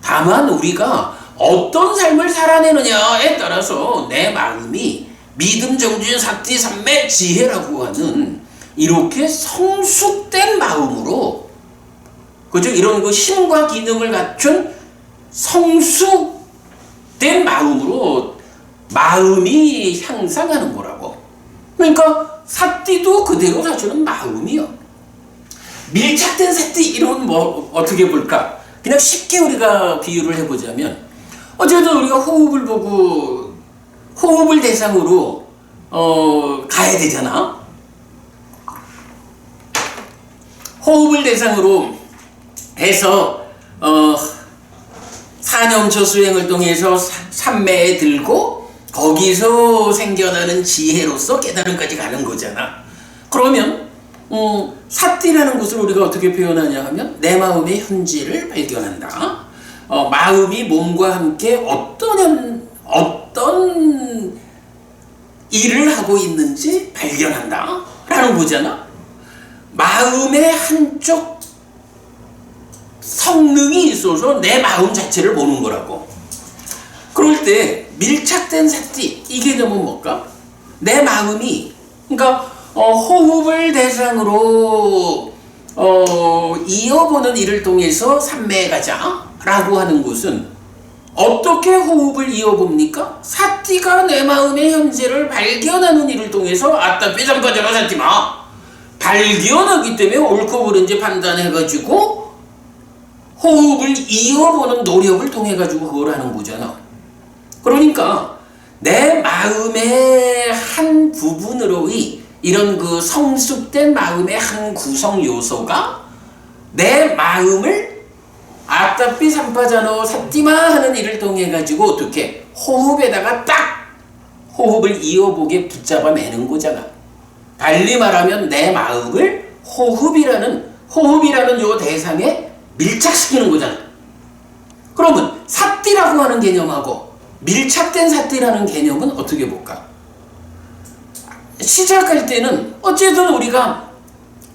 [SPEAKER 1] 다만 우리가 어떤 삶을 살아내느냐에 따라서 내 마음이 믿음, 정진, 사띠, 삼매, 지혜라고 하는 이렇게 성숙된 마음으로, 그죠? 이런 그 힘과 기능을 갖춘 성숙된 마음으로 마음이 향상하는 거라고. 그러니까 사띠도 그대로 사주는 마음이요. 밀착된 사띠 이런 뭐 어떻게 볼까? 그냥 쉽게 우리가 비유를 해보자면 어쨌든 우리가 호흡을 보고 호흡을 대상으로 가야 되잖아. 호흡을 대상으로 해서 사념처 수행을 통해서 삼매에 들고 거기서 생겨나는 지혜로서 깨달음까지 가는 거잖아. 그러면 사띠라는 것을 우리가 어떻게 표현하냐 하면 내 마음의 현지를 발견한다. 마음이 몸과 함께 어떤 일을 하고 있는지 발견한다 라는 거잖아. 마음의 한쪽 성능이 있어서 내 마음 자체를 보는 거라고. 그럴 때 밀착된 사띠, 이 개념은 뭘까? 내 마음이, 그러니까 호흡을 대상으로 이어보는 일을 통해서 삼매에 가자 라고 하는 것은 어떻게 호흡을 이어봅니까? 사띠가 내 마음의 현재를 발견하는 일을 통해서 아따 빼장빠져라 사띠마 발견하기 때문에 옳고 그른지 판단해가지고 호흡을 이어보는 노력을 통해가지고 그걸 하는 거잖아. 그러니까 내 마음의 한 부분으로의 이런 그 성숙된 마음의 한 구성 요소가 내 마음을 아따삐 삼파자노 사띠마 하는 일을 통해 가지고 어떻게 호흡에다가 딱 호흡을 이어보게 붙잡아 매는 거잖아. 달리 말하면 내 마음을 호흡이라는 요 대상에 밀착시키는 거잖아. 그러면 사띠라고 하는 개념하고 밀착된 사띠라는 개념은 어떻게 볼까? 시작할 때는 어쨌든 우리가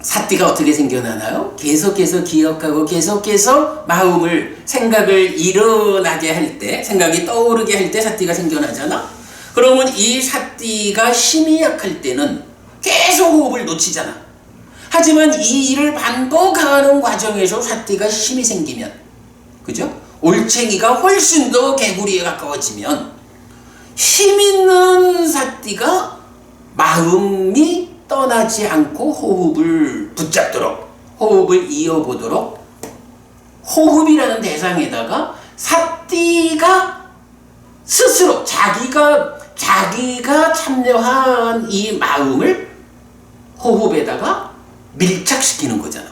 [SPEAKER 1] 사띠가 어떻게 생겨나나요? 계속해서 기억하고 계속해서 마음을 생각을 일어나게 할 때, 생각이 떠오르게 할 때 사띠가 생겨나잖아. 그러면 이 사띠가 힘이 약할 때는 계속 호흡을 놓치잖아. 하지만 이 일을 반복하는 과정에서 사띠가 힘이 생기면, 그죠? 올챙이가 훨씬 더 개구리에 가까워지면 힘 있는 사띠가 마음이 떠나지 않고 호흡을 붙잡도록, 호흡을 이어보도록 호흡이라는 대상에다가 사띠가 스스로 자기가 참여한 이 마음을 호흡에다가 밀착시키는 거잖아.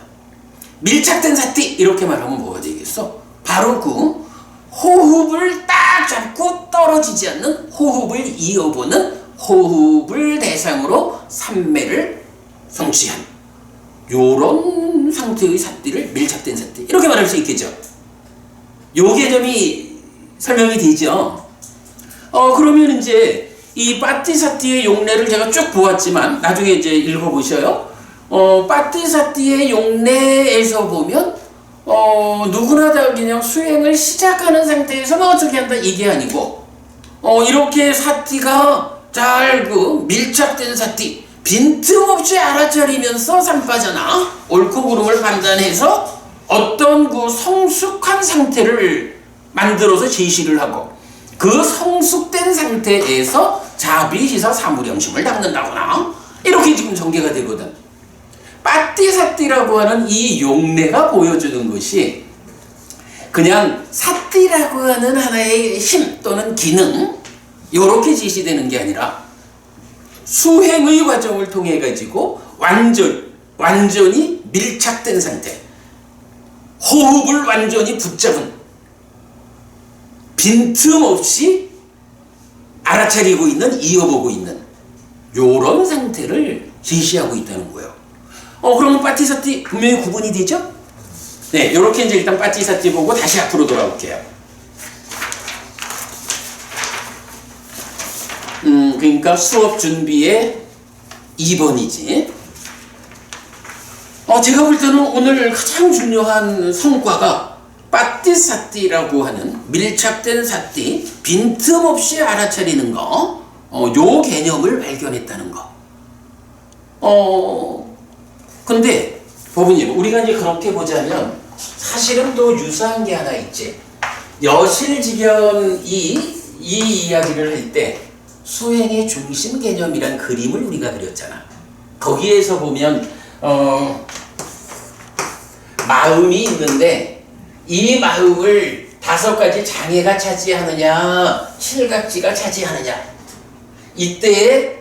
[SPEAKER 1] 밀착된 사띠 이렇게 말하면 뭐가 되겠어? 바로 그 호흡을 딱 잡고 떨어지지 않는 호흡을 이어보는 호흡을 대상으로 삼매를 성취한 요런 상태의 사띠를 밀착된 사띠 이렇게 말할 수 있겠죠. 요 개념이 설명이 되죠. 그러면 이제 이 빠띠사띠의 용례를 제가 쭉 보았지만 나중에 이제 읽어보셔요. 빠띠사띠의 용례에서 보면 누구나 다 그냥 수행을 시작하는 상태에서만 어떻게 한다 이게 아니고 이렇게 사띠가 잘 밀착된 사띠 빈틈없이 알아차리면서 삼빠잖아. 옳고 그름을 판단해서 어떤 그 성숙한 상태를 만들어서 제시를 하고 그 성숙된 상태에서 자비시사 사무량심을 닦는다거나 이렇게 지금 전개가 되거든. 빠띠사띠라고 하는 이 용례가 보여주는 것이 그냥 사띠라고 하는 하나의 힘 또는 기능 이렇게 제시되는 게 아니라 수행의 과정을 통해 가지고 완전히 밀착된 상태, 호흡을 완전히 붙잡은 빈틈없이 알아차리고 있는, 이어보고 있는 요런 상태를 제시하고 있다는 거예요. 그러면 빠띠사띠 분명히 구분이 되죠? 네, 요렇게 이제 일단 빠띠사띠 보고 다시 앞으로 돌아올게요. 그러니까 수업 준비의 2번이지. 제가 볼 때는 오늘 가장 중요한 성과가 빠띠사띠라고 하는 밀착된 사띠, 빈틈없이 알아차리는 거, 요 개념을 발견했다는 거. 근데 법은님, 우리가 이제 그렇게 보자면 사실은 또 유사한 게 하나 있지. 여실직연 이 이야기를 할 때 수행의 중심 개념이란 그림을 우리가 그렸잖아. 거기에서 보면 마음이 있는데 이 마음을 5가지 장애가 차지하느냐 칠각지가 차지하느냐 이때에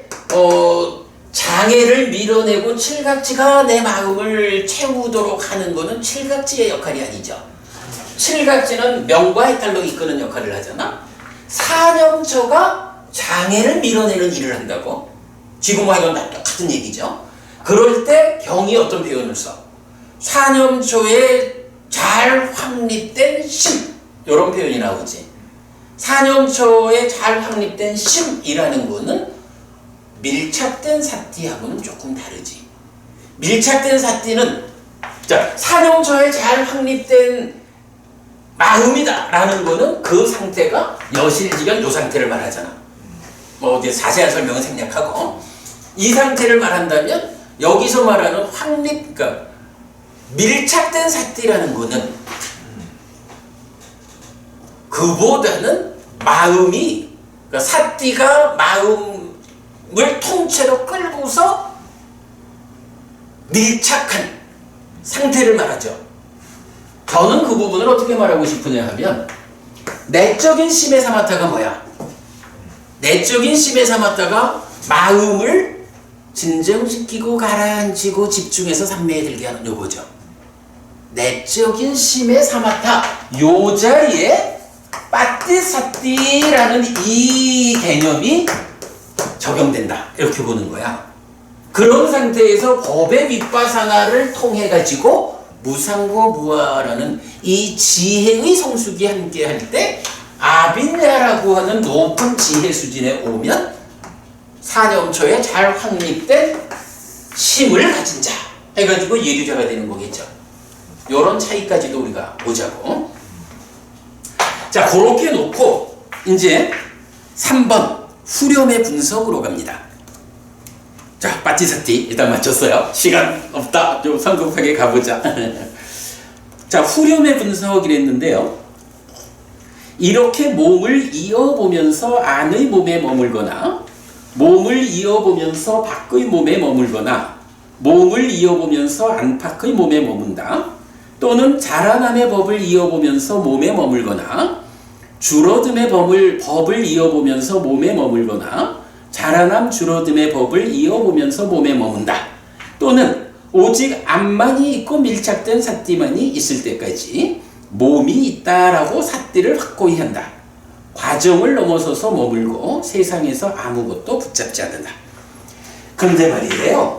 [SPEAKER 1] 장애를 밀어내고 칠각지가 내 마음을 채우도록 하는 거는 칠각지의 역할이 아니죠. 칠각지는 명과 해탈로 이끄는 역할을 하잖아. 사념처가 장애를 밀어내는 일을 한다고? 지금과 이건 똑같은 얘기죠. 그럴 때 경이 어떤 표현을 써? 사념초에 잘 확립된 심, 이런 표현이 나오지. 사념초에 잘 확립된 심이라는 거는 밀착된 사띠하고는 조금 다르지. 밀착된 사띠는 자, 사념초에 잘 확립된 마음이다 라는 거는 그 상태가 여실지견 요 상태를 말하잖아. 뭐 어디 자세한 설명은 생략하고 이 상태를 말한다면 여기서 말하는 확립, 그러니까 밀착된 사띠라는 거는 그보다는 마음이, 그러니까 사띠가 마음을 통째로 끌고서 밀착한 상태를 말하죠. 저는 그 부분을 어떻게 말하고 싶으냐 하면 내적인 심의 사마타가 뭐야? 내적인 심의 사마타가 마음을 진정시키고 가라앉히고 집중해서 삼매에 들게 하는 요거죠. 내적인 심의 사마타, 요 자리에 빠띠사띠라는 이 개념이 적용된다, 이렇게 보는 거야. 그런 상태에서 법의 윗바사나를 통해 가지고 무상고 무아라는 이 지혜의 성숙이 함께 할 때 아빈야라고 하는 높은 지혜 수준에 오면 사념초에 잘 확립된 심을 가진 자 해가지고 예류자가 되는 거겠죠. 요런 차이까지도 우리가 보자고. 자, 그렇게 놓고 이제 3번 후렴의 분석으로 갑니다. 자, 빠찌사띠 일단 맞췄어요. 시간 없다. 좀 성급하게 가보자. 자, 후렴의 분석이랬는데요. 이렇게 몸을 이어보면서 안의 몸에 머물거나 몸을 이어보면서 밖의 몸에 머물거나 몸을 이어보면서 안팎의 몸에 머문다. 또는 자라남의 법을 이어보면서 몸에 머물거나 줄어듦의 법을 이어보면서 몸에 머물거나 자라남 줄어듦의 법을 이어보면서 몸에 머문다. 또는 오직 암만이 있고 밀착된 사띠만이 있을 때까지 몸이 있다라고 사띠를 확고히 한다. 과정을 넘어서서 머물고 세상에서 아무것도 붙잡지 않는다. 그런데 말이에요,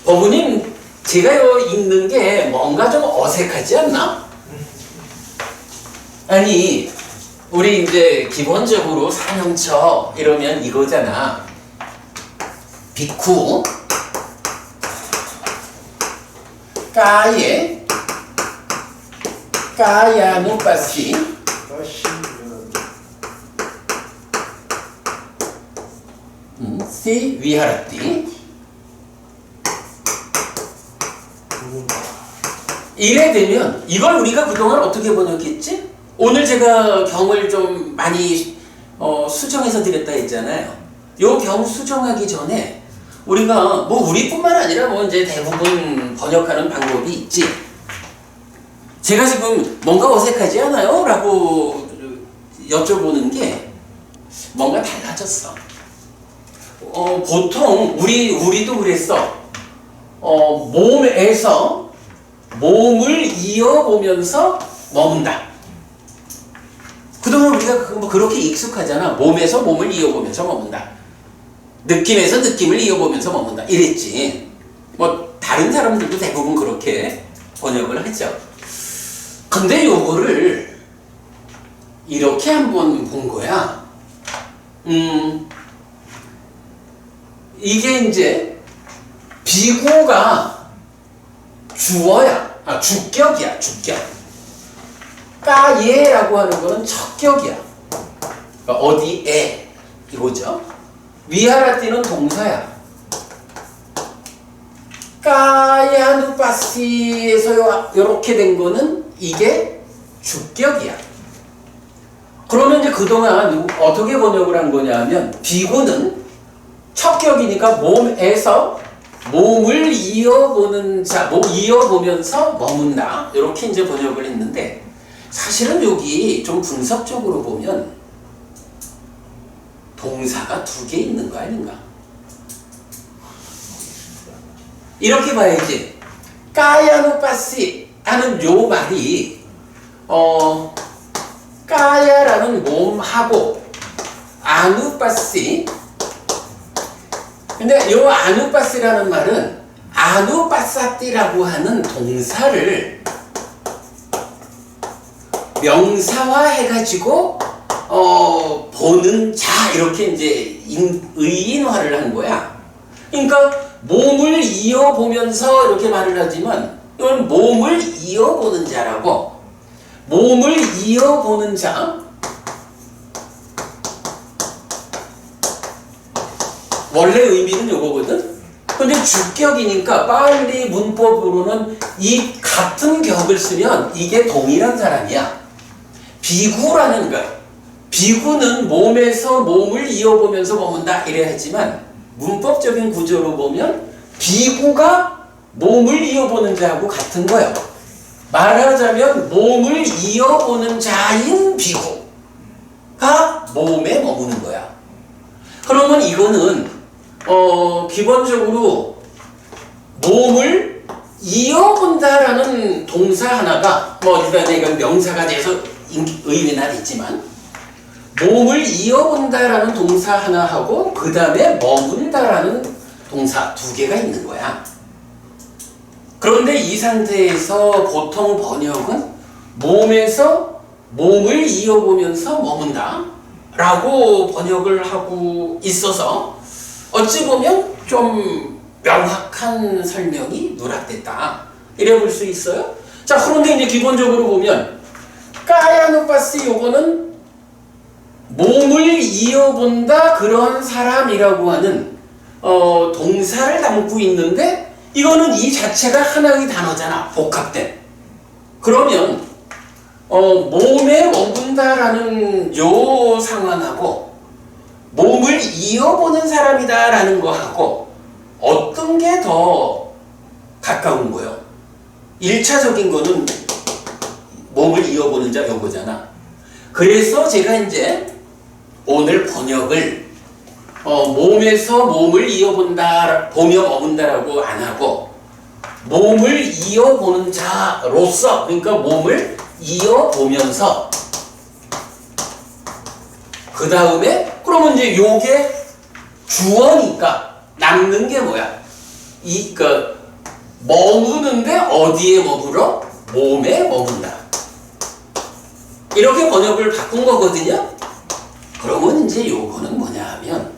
[SPEAKER 1] 어머님 제가 읽는 게 뭔가 좀 어색하지 않나? 아니, 우리 이제 기본적으로 사념처 이러면 이거잖아. 비쿠 까예 까야누빠시 시 위하라띠. 이래 되면 이걸 우리가 그동안 어떻게 번역했지? 오늘 제가 경을 좀 많이 수정해서 드렸다 했잖아요. 요 경 수정하기 전에 우리가 뭐 우리뿐만 아니라 뭐 이제 대부분 번역하는 방법이 있지. 제가 지금 뭔가 어색하지 않아요? 라고 여쭤보는 게 뭔가 달라졌어. 보통 우리도 그랬어. 몸에서 몸을 이어보면서 머문다. 그동안 우리가 뭐 그렇게 익숙하잖아. 몸에서 몸을 이어보면서 머문다. 느낌에서 느낌을 이어보면서 머문다. 이랬지. 뭐 다른 사람들도 대부분 그렇게 번역을 하죠. 근데 요거를 이렇게 한번 본 거야. 이게 이제 비구가 주어야. 주격이야, 주격. 까예라고 하는 거는 척격이야. 그러니까 어디에 이거죠. 위하라띠는 동사야. 까야누빠시에서 이렇게 된 거는 이게 주격이야. 그러면 이제 그동안 어떻게 번역을 한 거냐 하면 비구는 척격이니까 몸에서 몸을 이어보는 자, 이어보면서 머문다. 이렇게 이제 번역을 했는데 사실은 여기 좀 분석적으로 보면 동사가 2개 있는 거 아닌가? 이렇게 봐야지. 까야누빠시 하는 요 말이 까야라는 몸하고 아누빠시. 근데 요 아누빠시라는 말은 아누빠사띠라고 하는 동사를 명사화 해가지고 보는 자 이렇게 이제 의인화를 한 거야. 그러니까 몸을 이어보면서 이렇게 말을 하지만 이건 몸을 이어보는 자라고. 몸을 이어보는 자. 원래 의미는 요거거든. 근데 주격이니까 빨리 문법으로는 이 같은 격을 쓰면 이게 동일한 사람이야. 비구라는 거야. 비구는 몸에서 몸을 이어보면서 머문다 이래 하지만 문법적인 구조로 보면 비구가 몸을 이어보는 자하고 같은 거예요. 말하자면 몸을 이어보는 자인 비구가 몸에 머무는 거야. 그러면 이거는 기본적으로 몸을 이어본다라는 동사 하나가 일단 이건 명사가 돼서 의미나겠지만 몸을 이어본다라는 동사 하나 하고 그 다음에 머문다라는 동사 두 개가 있는 거야. 그런데 이 상태에서 보통 번역은 몸에서 몸을 이어보면서 머문다 라고 번역을 하고 있어서 어찌 보면 좀 명확한 설명이 누락됐다 이래 볼 수 있어요. 자, 그런데 이제 기본적으로 보면 까야누빠스 요거는 몸을 이어본다 그런 사람이라고 하는 동사를 담고 있는데 이거는 이 자체가 하나의 단어잖아. 복합된. 그러면 몸에 머문다라는 요 상황하고 몸을 이어보는 사람이다라는 거하고 어떤 게 더 가까운 거예요? 1차적인 거는 몸을 이어보는 자 요거잖아. 그래서 제가 이제 오늘 번역을 몸에서 몸을 이어본다, 보며 머문다라고 안 하고 몸을 이어보는 자로서, 그러니까 몸을 이어보면서 그 다음에 그러면 이제 요게 주어니까 남는 게 뭐야? 머무는데 어디에 머물어? 몸에 머문다. 이렇게 번역을 바꾼 거거든요. 그러면 이제 요거는 뭐냐 하면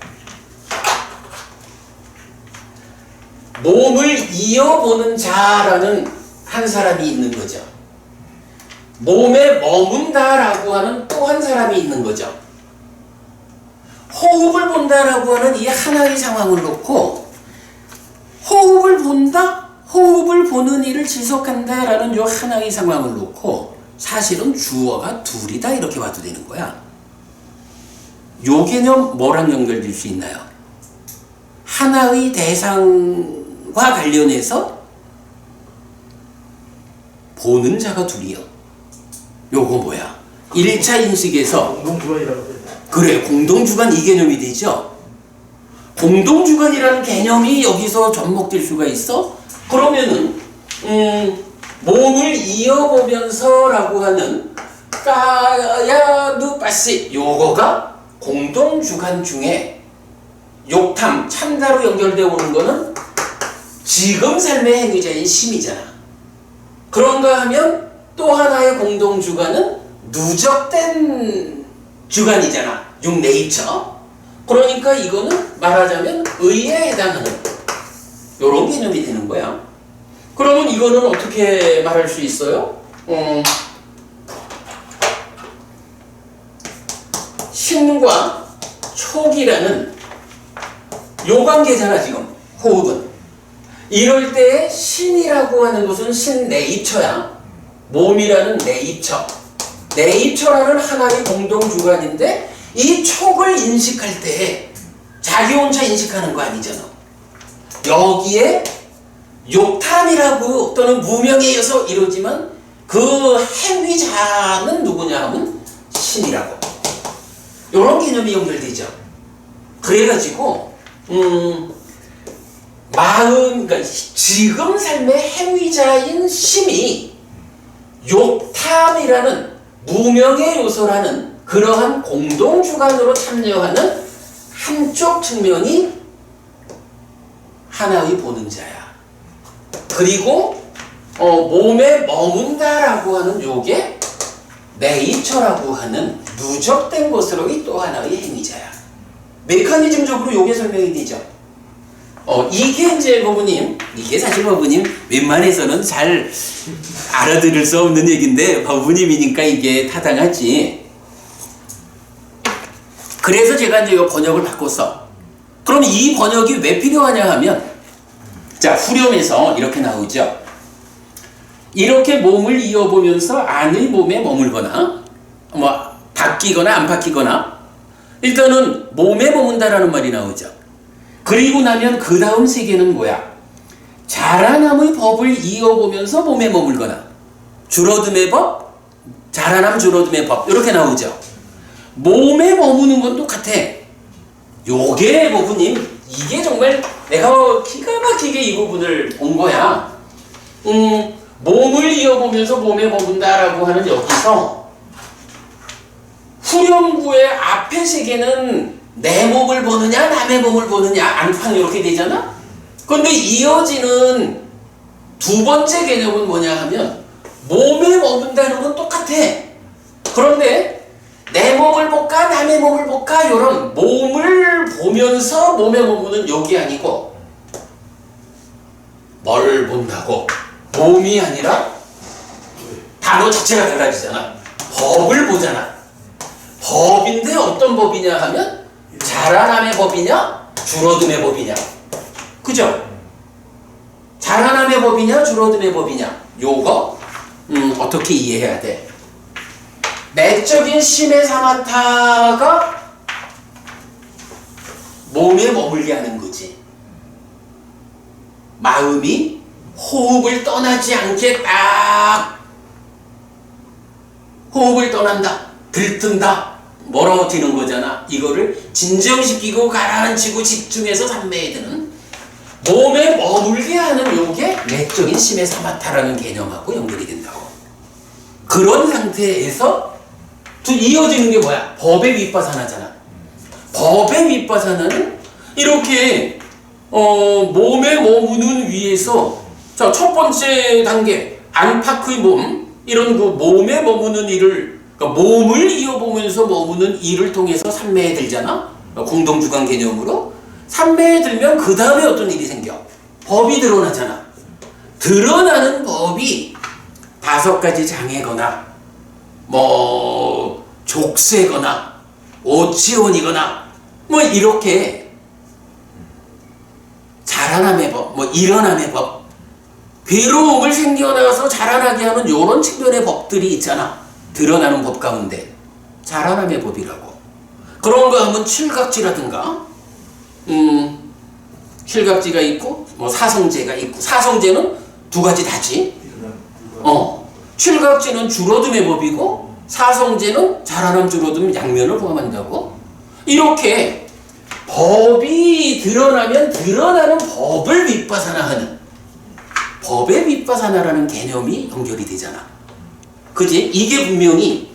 [SPEAKER 1] 몸을 이어보는 자라는 한 사람이 있는 거죠. 몸에 머문다라고 하는 또 한 사람이 있는 거죠. 호흡을 본다라고 하는 이 하나의 상황을 놓고 호흡을 본다, 호흡을 보는 일을 지속한다라는 요 하나의 상황을 놓고 사실은 주어가 둘이다 이렇게 봐도 되는 거야. 요 개념 뭐랑 연결될 수 있나요? 하나의 대상과 관련해서 보는 자가 둘이요. 요거 뭐야? 1차 인식에서
[SPEAKER 2] 공동주관이라고 해요.
[SPEAKER 1] 그래, 공동주관 이 개념이 되죠. 공동주관이라는 개념이 여기서 접목될 수가 있어? 그러면은 몸을 이어보면서라고 하는 까야누빠시 요거가 공동주관 중에 욕탐, 참다로 연결되어 오는 거는 지금 삶의 행위자인 심이잖아. 그런가 하면 또 하나의 공동주관은 누적된 주관이잖아. 육네이처. 그러니까 이거는 말하자면 의에 해당하는 요런 개념이 되는 거야. 그러면 이거는 어떻게 말할 수 있어요? 신과 촉이라는 요 관계잖아 지금 호흡은. 이럴 때 신이라고 하는 것은 신 네이처야. 몸이라는 네이처. 네이처라는 하나의 공동주관인데 이 촉을 인식할 때 자기 혼자 인식하는 거 아니잖아. 여기에 욕탐이라고 또는 무명에 의해서 이루어지만 그 행위자는 누구냐 하면 신이라고. 요런 개념이 연결되죠. 그래가지고 그러니까 지금 삶의 행위자인 심이 욕탐이라는 무명의 요소라는 그러한 공동주관으로 참여하는 한쪽 측면이 하나의 보는 자야. 그리고 몸에 머문다라고 하는 요게 네이처라고 하는 누적된 것으로의 또 하나의 행위자야. 메커니즘적으로 요게 설명이 되죠. 이게 이제 버부님, 이게 사실 버부님 웬만해서는 잘 알아들을 수 없는 얘기인데 버부님이니까 이게 타당하지. 그래서 제가 이제 이 번역을 바꿨어. 그럼 이 번역이 왜 필요하냐 하면, 자, 후렴에서 이렇게 나오죠. 이렇게 몸을 이어보면서 안의 몸에 머물거나, 바뀌거나 안 바뀌거나, 일단은 몸에 머문다라는 말이 나오죠. 그리고 나면 그 다음 세 개는 뭐야? 자라남의 법을 이어보면서 몸에 머물거나, 줄어듦의 법, 자라남 줄어듦의 법, 이렇게 나오죠. 몸에 머무는 건 똑같아. 요게 부부님, 이게 정말 내가 기가 막히게 이 부분을 본 거야. 몸을 이어보면서 몸에 머문다라고 하는 여기서 후렴구의 앞에 세 개는 내 몸을 보느냐 남의 몸을 보느냐 앙팡 이렇게 되잖아. 그런데 이어지는 두 번째 개념은 뭐냐 하면 몸에 머문다는 건 똑같아. 그런데 내 몸을 볼까 남의 몸을 볼까 이런 몸을 보면서 몸에 머무는 여기 아니고 뭘 본다고? 몸이 아니라 단어 자체가 달라지잖아. 법을 보잖아. 법인데 어떤 법이냐 하면 자라남의 법이냐 줄어듦의 법이냐. 그죠? 자라남의 법이냐 줄어듦의 법이냐. 요거 어떻게 이해해야 돼? 내적인 심의 사마타가 몸에 머물게 하는 거지. 마음이 호흡을 떠나지 않게 딱 호흡을 떠난다. 들뜬다. 멀어지는 거잖아. 이거를 진정시키고 가라앉히고 집중해서 삼매에 드는 몸에 머물게 하는 요게 내적인 심의 사마타라는 개념하고 연결이 된다고. 그런 상태에서 또 이어지는 게 뭐야? 법의 윗바사나잖아. 법의 윗바사나는 이렇게 몸에 머무는 위에서 자, 첫 번째 단계 안팎의 몸 이런 그 몸에 머무는 일을 그러니까 몸을 이어보면서 머무는 일을 통해서 삼매에 들잖아. 공동주관 개념으로 삼매에 들면 그 다음에 어떤 일이 생겨? 법이 드러나잖아. 드러나는 법이 5가지 장애거나 족쇄거나 오치원이거나 이렇게 자라남의 법, 일어남의 법, 괴로움을 생겨나서 자라나게 하는 이런 측면의 법들이 있잖아. 드러나는 법 가운데 자라남의 법이라고. 그런 거 하면 칠각지라든가 칠각지가 있고 사성제가 있고 사성제는 2가지 다지. 칠각지는 줄어듦의 법이고 사성제는 자라남 줄어듦 양면을 포함한다고. 이렇게 법이 드러나면 드러나는 법을 윗바사나하는 법의 윗바사나라는 개념이 연결이 되잖아. 그지? 이게 분명히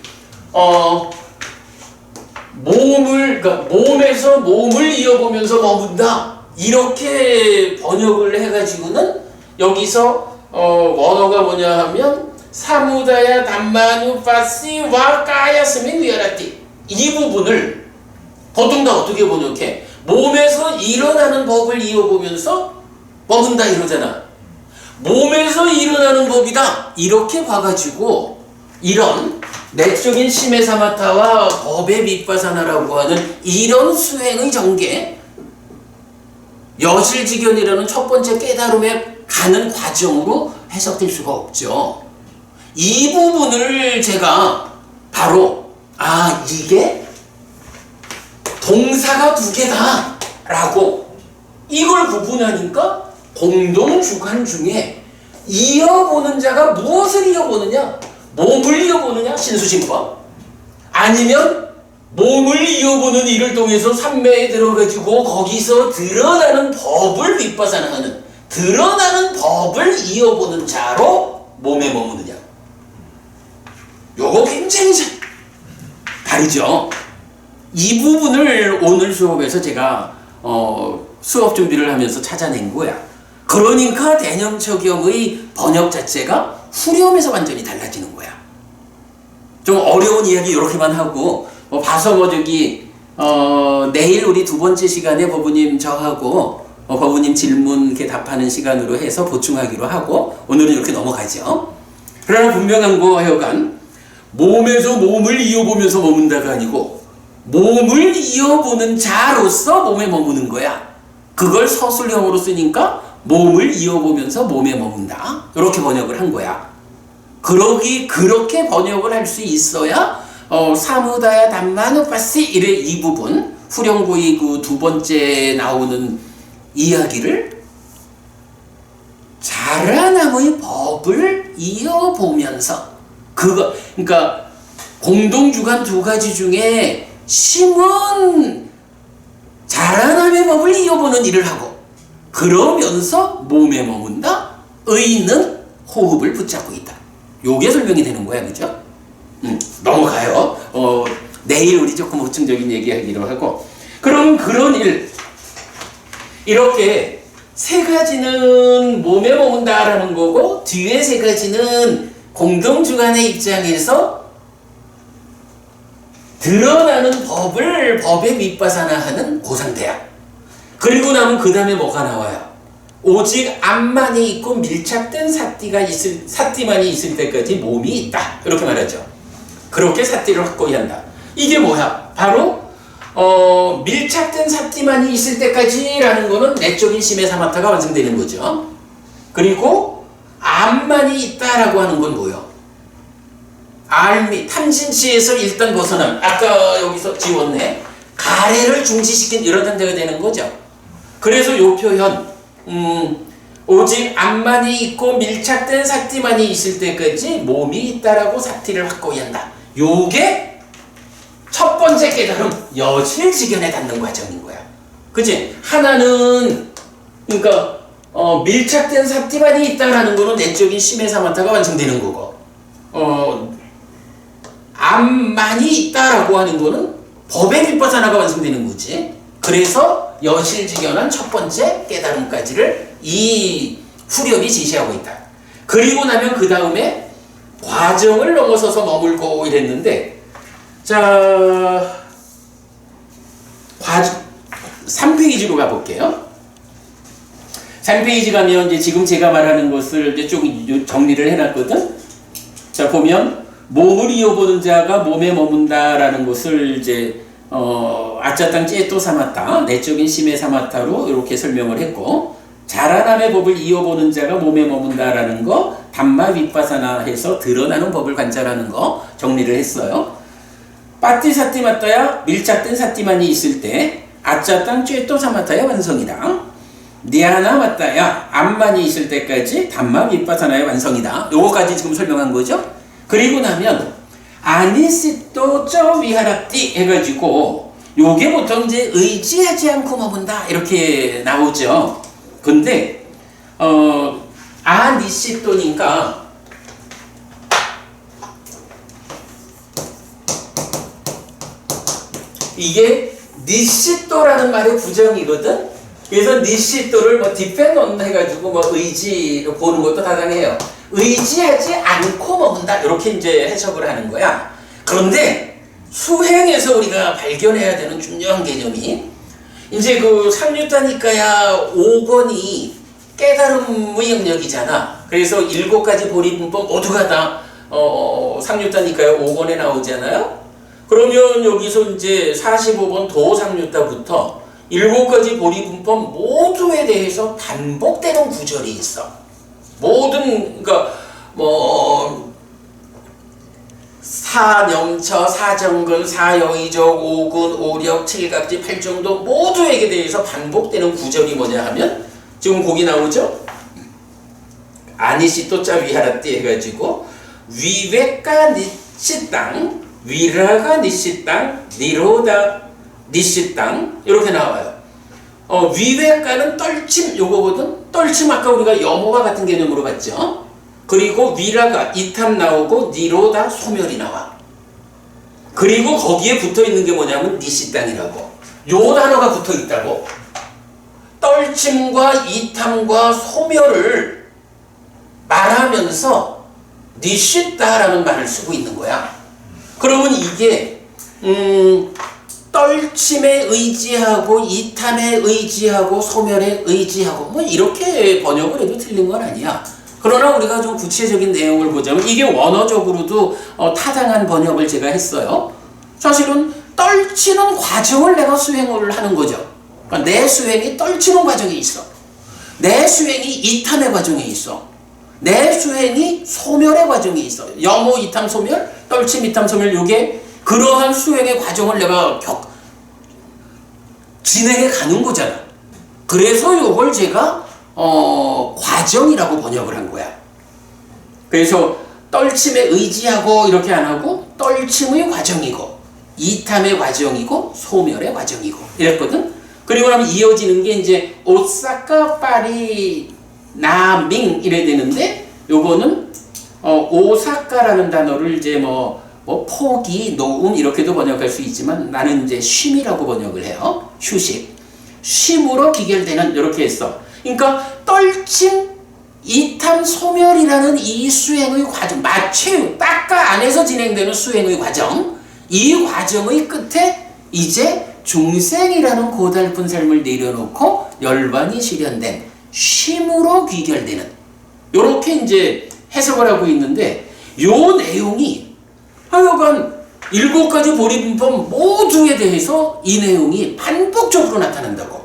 [SPEAKER 1] 그러니까 몸에서 몸을 이어보면서 머문다 이렇게 번역을 해가지고는 여기서 원어가 뭐냐 하면 사무다야 담마누 파시 와 까야스민 위아라띠 이 부분을 보통 다 어떻게 번역해? 몸에서 일어나는 법을 이어보면서 머문다 이러잖아. 몸에서 일어나는 법이다 이렇게 봐가지고 이런 내적인 심의 사마타와 법의 윗바사나라고 하는 이런 수행의 전개 여실직연이라는 첫 번째 깨달음에 가는 과정으로 해석될 수가 없죠. 이 부분을 제가 바로 이게 동사가 2개다 라고 이걸 구분하니까 공동주관 중에 이어보는 자가 무엇을 이어보느냐? 몸을 이어보느냐? 신수신법 아니면 몸을 이어보는 일을 통해서 삼매에 들어가지고 거기서 드러나는 법을 윗바사나하는 드러나는 법을 이어보는 자로 몸에 머무느냐. 요거 굉장히 다르죠. 이 부분을 오늘 수업에서 제가 수업 준비를 하면서 찾아낸 거야. 그러니까 대념초경의 번역 자체가 후렴에서 완전히 달라지는 거야. 좀 어려운 이야기 이렇게만 하고 봐서 저기 내일 우리 두 번째 시간에 법우님 저하고 법우님 질문 이렇게 답하는 시간으로 해서 보충하기로 하고 오늘은 이렇게 넘어가죠. 그러나 분명한 거 하여간 몸에서 몸을 이어보면서 머문다가 아니고 몸을 이어보는 자로서 몸에 머무는 거야. 그걸 서술형으로 쓰니까 몸을 이어보면서 몸에 머문다. 이렇게 번역을 한 거야. 그렇게 번역을 할 수 있어야 사무다야 담마누파시 이래 이 부분 후렴구의 그 두 번째 나오는 이야기를 자라남의 법을 이어보면서 그러니까 공동주간 두 가지 중에 심은 자라남의 법을 이어보는 일을 하고 그러면서 몸에 머문다. 의는 호흡을 붙잡고 있다. 요게 설명이 되는 거야, 그죠? 넘어가요. 내일 우리 조금 보충적인 얘기하기로 하고. 그럼 그런 일 이렇게 세 가지는 몸에 머문다라는 거고 뒤에 세 가지는 공동주간의 입장에서 드러나는 법의 윗바사나하는 그 상태야. 그리고 나면 그 다음에 뭐가 나와요? 오직 암만이 있고 밀착된 사띠만이 있을 때까지 몸이 있다. 이렇게 말하죠. 그렇게 사띠를 확고히 한다. 이게 뭐야? 바로 밀착된 사띠만이 있을 때까지라는 거는 내적인 심해 사마타가 완성되는 거죠. 그리고 암만이 있다라고 하는 건 뭐예요? 알미, 탐진치에서 일단 벗어남. 아까 여기서 지웠네. 가래를 중지시킨 이런 단계가 되는 거죠. 그래서 요 표현 오직 암만이 있고 밀착된 사띠만이 있을 때까지 몸이 있다라고 사띠를 확고히 한다. 요게 첫 번째 깨달음 여실지견에 닿는 과정인 거야. 그치? 하나는 그러니까 밀착된 사띠만이 있다라는 거는 내적인 심해 사마타가 완성되는 거고 암만이 있다라고 하는 거는 법의 빗바사나가 완성되는 거지. 그래서 여실지견한 첫 번째 깨달음까지를 이 후렴이 제시하고 있다. 그리고 나면 그 다음에 과정을 넘어서서 머물고 이랬는데 자 3페이지로 가볼게요. 3페이지 가면 이제 지금 제가 말하는 것을 이제 좀 정리를 해놨거든. 자 보면 몸을 이어보는 자가 몸에 머문다라는 것을 이제 아짜땅 째또 사마타 내적인 심해 사마타로 이렇게 설명을 했고 자라남의 법을 이어보는 자가 몸에 머문다라는 거 담마 윗바사나 해서 드러나는 법을 관찰하는 거 정리를 했어요. 빠띠 사띠 맞다야 밀착된 사띠만이 있을 때 아짜땅 째또 사마타의 완성이다. 니아나 맞다야 암만이 있을 때까지 담마 윗바사나의 완성이다. 요거까지 지금 설명한 거죠. 그리고 나면 아니시또 쩌 위하라띠 해가지고 요게 보통 이제 의지하지 않고 머문다 이렇게 나오죠. 근데 아니시또니까 이게 니시또라는 말의 부정이거든. 그래서 니시또를 뭐 디펜던 해가지고 뭐 의지 보는 것도 타당해요. 의지하지 않고 머문다 이렇게 이제 해석을 하는 거야. 그런데 수행에서 우리가 발견해야 되는 중요한 개념이 이제 그 상류다니까야 5권이 깨달음의 영역이잖아. 그래서 7가지 보리분법 모두가 다 상류다니까야 5권에 나오잖아요. 그러면 여기서 이제 45번 도상류다부터 7가지 보리분법 모두에 대해서 반복되는 구절이 있어. 모든 그러니까 뭐 사념처, 사정근, 사여의적, 오근, 오력, 칠갑지, 팔정도 모두에게 대해서 반복되는 구절이 뭐냐 하면 지금 거기 나오죠? 아니시 또짜 위하라띠 해가지고 위외가 니시땅, 위라가 니시땅, 니로다 니시땅 이렇게 나와요. 위외가는 떨침 요거거든. 떨침 아까 우리가 염호와 같은 개념으로 봤죠. 그리고 위라가 이탐 나오고 니로다 소멸이 나와. 그리고 거기에 붙어 있는 게 뭐냐면 니시 땅이라고. 요 단어가 붙어 있다고. 떨침과 이탐과 소멸을 말하면서 니시다라는 말을 쓰고 있는 거야. 그러면 이게 떨침에 의지하고 이탐에 의지하고 소멸에 의지하고 뭐 이렇게 번역을 해도 틀린 건 아니야. 그러나 우리가 좀 구체적인 내용을 보자면 이게 원어적으로도 타당한 번역을 제가 했어요. 사실은 떨치는 과정을 내가 수행을 하는 거죠. 그러니까 내 수행이 떨치는 과정에 있어. 내 수행이 이탐의 과정에 있어. 내 수행이 소멸의 과정에 있어. 염호 이탐 소멸, 떨침 이탐 소멸, 요게 그러한 수행의 과정을 내가 진행해 가는 거잖아. 그래서 요걸 제가 과정이라고 번역을 한 거야. 그래서 떨침에 의지하고 이렇게 안 하고 떨침의 과정이고 이탐의 과정이고 소멸의 과정이고 이랬거든. 그리고 나면 이어지는 게 이제 오사카 파리 나밍 이래 되는데 요거는 오사카라는 단어를 이제 뭐 포기, 노음 이렇게도 번역할 수 있지만 나는 이제 쉼이라고 번역을 해요. 휴식. 쉼으로 기결되는 이렇게 했어. 그러니까 떨침, 이탐, 소멸이라는 이 수행의 과정, 마취, 닦아 안에서 진행되는 수행의 과정, 이 과정의 끝에 이제 중생이라는 고달픈 삶을 내려놓고 열반이 실현된 쉼으로 귀결되는 이렇게 이제 해석을 하고 있는데 요 내용이 하여간 7가지 보리분법 모두에 대해서 이 내용이 반복적으로 나타난다고.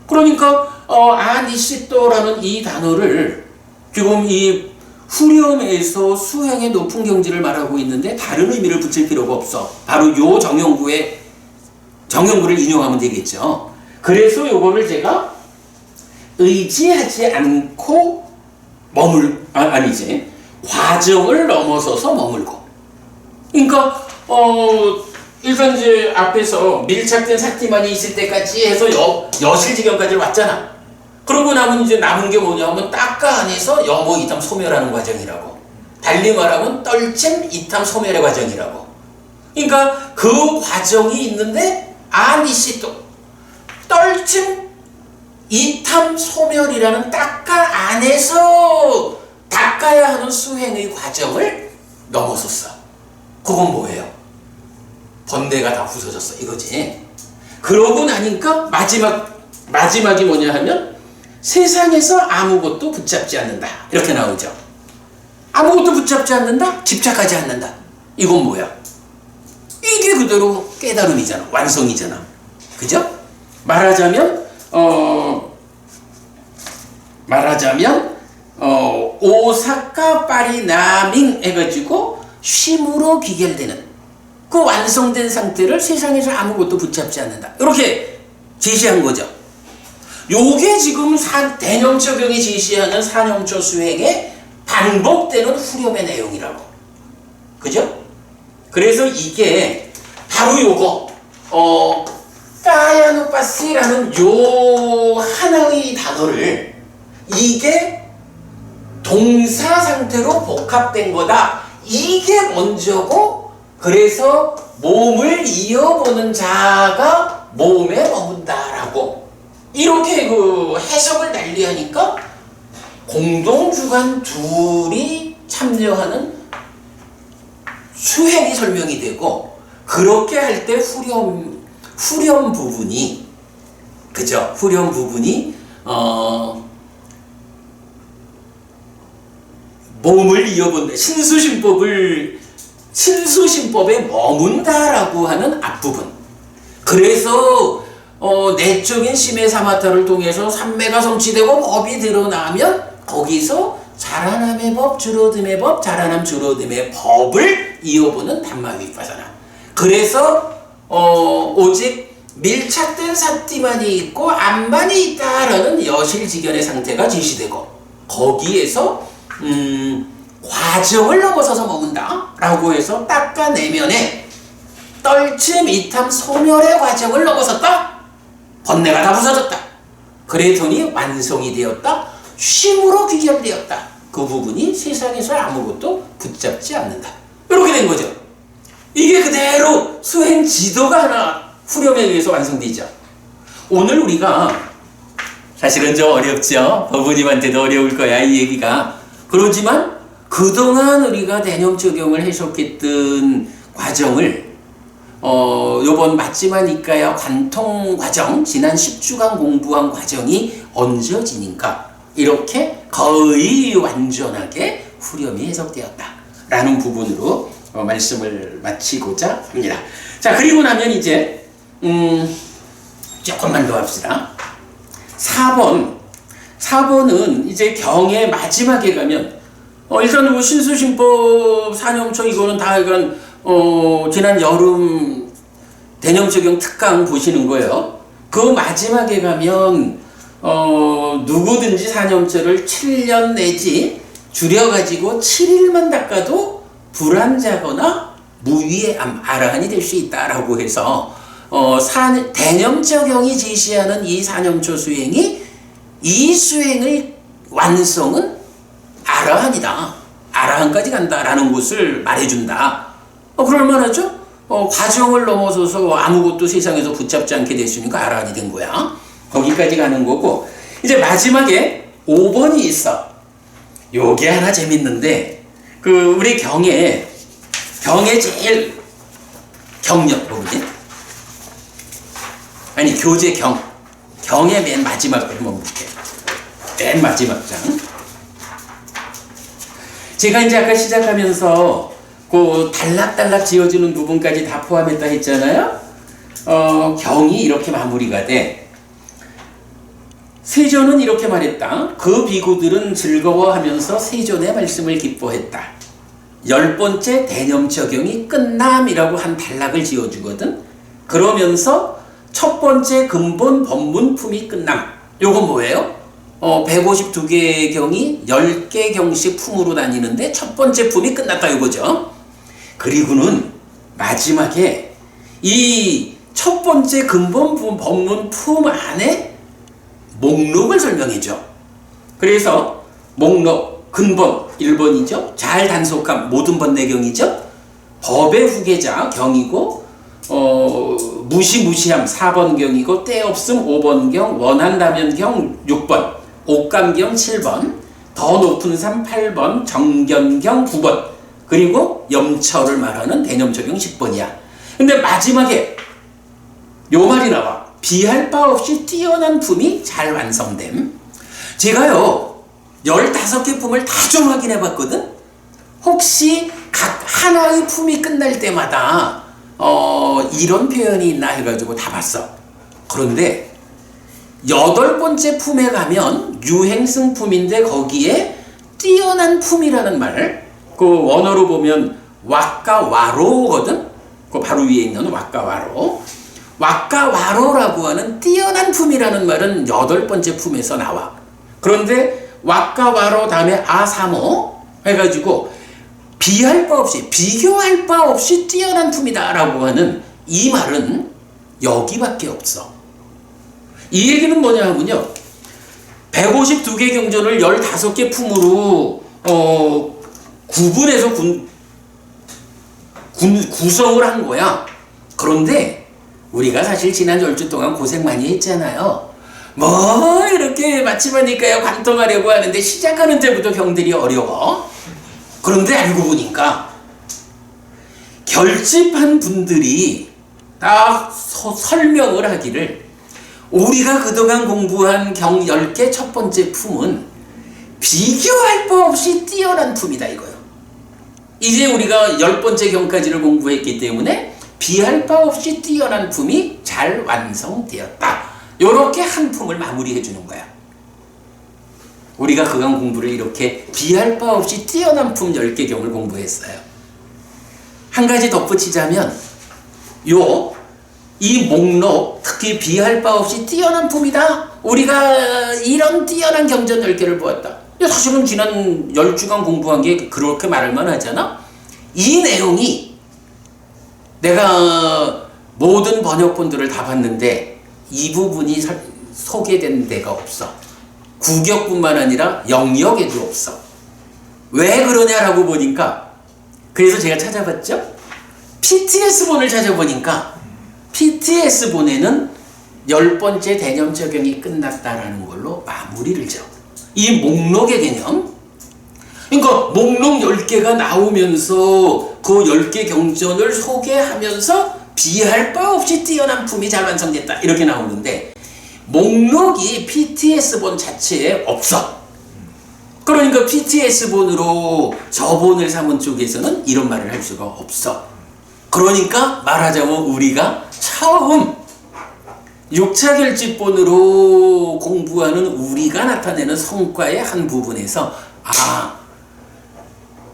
[SPEAKER 1] 그러니까 아니시또라는 이 단어를 지금 이 후렴에서 수행의 높은 경지를 말하고 있는데 다른 의미를 붙일 필요가 없어. 바로 요 정형구를 인용하면 되겠죠. 그래서 요거를 제가 의지하지 않고 과정을 넘어서서 머물고. 그러니까 일단 이제 앞에서 밀착된 사티만이 있을 때까지 해서 여실지경까지 왔잖아. 그러고 나면 이제 남은 게 뭐냐면 닦아 안에서 염호 이탐 소멸하는 과정이라고. 달리 말하면 떨침 이탐 소멸의 과정이라고. 그러니까 그 과정이 있는데 아니시또 떨침 이탐 소멸이라는 닦아 안에서 닦아야 하는 수행의 과정을 넘어섰어. 그건 뭐예요? 번뇌가 다 부서졌어 이거지. 그러고 나니까 마지막이 뭐냐 하면 세상에서 아무것도 붙잡지 않는다 이렇게 나오죠. 아무것도 붙잡지 않는다, 집착하지 않는다. 이건 뭐야? 이게 그대로 깨달음이잖아, 완성이잖아. 그죠? 말하자면 오사카 파리 나밍 해가지고 쉼으로 귀결되는 그 완성된 상태를 세상에서 아무것도 붙잡지 않는다. 이렇게 제시한 거죠. 요게 지금 대념처경이 제시하는 사념처 수행의 반복되는 후렴의 내용이라고. 그죠? 그래서 이게 바로 요거 까야누파시라는 요 하나의 단어를 이게 동사 상태로 복합된 거다. 이게 먼저고 그래서 몸을 이어보는 자가 몸에 머문다라고 이렇게 그 해석을 달리하니까 공동주관 둘이 참여하는 수행이 설명이 되고 그렇게 할 때 후렴 부분이 그죠? 후렴 부분이 몸을 이어본다. 신수심법에 머문다라고 하는 앞부분. 그래서 내적인 심해 사마타를 통해서 삼매가 성취되고 법이 드러나면 거기서 자라남의 법, 줄어듦의 법, 자라남 줄어듦의 법을 이어보는 담마 위파사나. 그래서 오직 밀착된 사티만이 있고 암만이 있다라는 여실지견의 상태가 제시되고 거기에서 과정을 넘어서서 머문다 라고 해서 닦아내면에 떨침 이탐 소멸의 과정을 넘어섰다. 번뇌가 다 부서졌다. 그랬더니 완성이 되었다. 쉼으로 귀결되었다. 그 부분이 세상에서 아무것도 붙잡지 않는다. 이렇게 된 거죠. 이게 그대로 수행 지도가 하나 후렴에 의해서 완성되죠. 오늘 우리가 사실은 좀 어렵죠. 법부님한테도 어려울 거야 이 얘기가. 그러지만 그동안 우리가 대념 적용을 해석했던 과정을 요번 맞지만 이까야 관통 과정, 지난 10주간 공부한 과정이 얹어지니까 이렇게 거의 완전하게 후렴이 해석되었다라는 부분으로 말씀을 마치고자 합니다. 자, 그리고 나면 이제 조금만 더 합시다. 4번은 이제 경의 마지막에 가면 일단 뭐 신수신법 사념초 이거는 다 이건 지난 여름 대념 적용 특강 보시는 거예요. 그 마지막에 가면 누구든지 사념초를 7년 내지 줄여가지고 7일만 닦아도 불안자거나 무위의 아라한이 될 수 있다라고 해서 대념 적용이 제시하는 이 사념초 수행이 이 수행의 완성은 아라한이다. 아라한까지 간다라는 것을 말해준다. 그럴만하죠? 과정을 넘어서서 아무것도 세상에서 붙잡지 않게 됐으니까 아라한이 된 거야. 거기까지 가는 거고 이제 마지막에 5번이 있어. 요게 하나 재밌는데 우리 경에 제일 경력 뭐지? 아니 교재 경의 맨 마지막 한번 볼게요. 맨 마지막 장. 제가 이제 아까 시작하면서 그 단락단락 지어주는 부분까지 다 포함했다 했잖아요. 경이 이렇게 마무리가 돼. 세존은 이렇게 말했다. 그 비구들은 즐거워하면서 세존의 말씀을 기뻐했다. 10번째 대념 적용이 끝남이라고 한 단락을 지어주거든. 그러면서 첫 번째 근본 법문품이 끝남. 요건 뭐예요? 152개의 경이 10개 경씩 품으로 다니는데 첫 번째 품이 끝났다 이거죠. 그리고는 마지막에 이 첫 번째 근본 법문품 안에 목록을 설명해줘. 그래서 목록 근본 1번이죠. 잘 단속함 모든 번뇌경이죠. 법의 후계자 경이고 무시무시함 4번 경이고 때없음 5번 경, 원한다면 경 6번, 옥감경 7번, 더 높은 삶 8번, 정견경 9번, 그리고 염처를 말하는 대념적용 10번이야. 근데 마지막에 요 말이 나와. 비할 바 없이 뛰어난 품이 잘 완성됨. 제가요 15개 품을 다 좀 확인해 봤거든. 혹시 각 하나의 품이 끝날 때마다 이런 표현이 있나 해가지고 다 봤어. 그런데 8번째 품에 가면 유행승품인데 거기에 뛰어난 품이라는 말, 그 원어로 보면 왁가와로거든. 그 바로 위에 있는 왁가와로. 왁가와로라고 하는 뛰어난 품이라는 말은 8번째 품에서 나와. 그런데 왁가와로 다음에 아사모 해가지고 비할 바 없이, 비교할 바 없이 뛰어난 품이다라고 하는 이 말은 여기밖에 없어. 이 얘기는 뭐냐 하면요, 152개 경전을 15개 품으로 구분해서 구성을 한 거야. 그런데 우리가 사실 지난 10주 동안 고생 많이 했잖아요. 뭐 이렇게 마침하니까요 관통하려고 하는데 시작하는 때부터 경들이 어려워. 그런데 알고 보니까 결집한 분들이 딱 설명을 하기를, 우리가 그동안 공부한 경 10개 첫 번째 품은 비교할 바 없이 뛰어난 품이다 이거예요. 이제 우리가 10번째 경까지를 공부했기 때문에 비할 바 없이 뛰어난 품이 잘 완성되었다. 요렇게 한 품을 마무리해 주는 거야. 우리가 그간 공부를 이렇게 비할 바 없이 뛰어난 품 10개 경을 공부했어요. 한 가지 덧붙이자면 이 목록, 특히 비할 바 없이 뛰어난 품이다. 우리가 이런 뛰어난 경전 10개를 보았다. 사실은 지난 10주간 공부한 게 그렇게 말할 만하잖아. 이 내용이 내가 모든 번역본들을 다 봤는데 이 부분이 소개된 데가 없어. 구격뿐만 아니라 영역에도 없어. 왜 그러냐라고 보니까, 그래서 제가 찾아봤죠. PTS본을 찾아보니까 PTS본에는 10번째 대념 적용이 끝났다라는 걸로 마무리를 지어. 이 목록의 개념, 그러니까 목록 10개가 나오면서 그 10개 경전을 소개하면서 비할 바 없이 뛰어난 품이 잘 완성됐다 이렇게 나오는데 목록이 PTS본 자체에 없어. 그러니까 PTS본으로 저본을 삼은 쪽에서는 이런 말을 할 수가 없어. 그러니까 말하자면 우리가 처음 6차 결집본으로 공부하는 우리가 나타내는 성과의 한 부분에서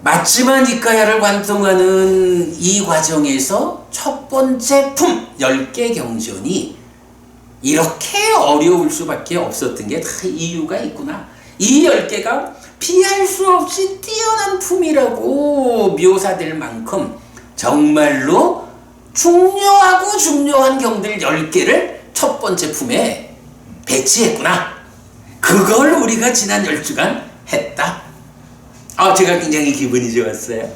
[SPEAKER 1] 맞지마 니까야를 관통하는 이 과정에서 첫 번째 품 10개 경전이 이렇게 어려울 수밖에 없었던 게 다 이유가 있구나. 이 10개가 피할 수 없이 뛰어난 품이라고 묘사될 만큼 정말로 중요한 경들 10개를 첫 번째 품에 배치했구나. 그걸 우리가 지난 10주간 했다. 제가 굉장히 기분이 좋았어요.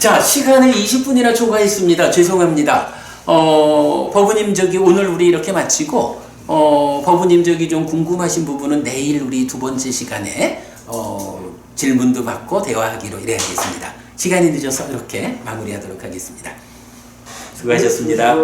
[SPEAKER 1] 자, 시간을 20분이나 초과했습니다. 죄송합니다. 법우님 오늘 우리 이렇게 마치고 법우님 좀 궁금하신 부분은 내일 우리 두 번째 시간에 질문도 받고 대화하기로 이래야겠습니다. 시간이 늦어서 이렇게 마무리하도록 하겠습니다. 수고하셨습니다.
[SPEAKER 2] 네.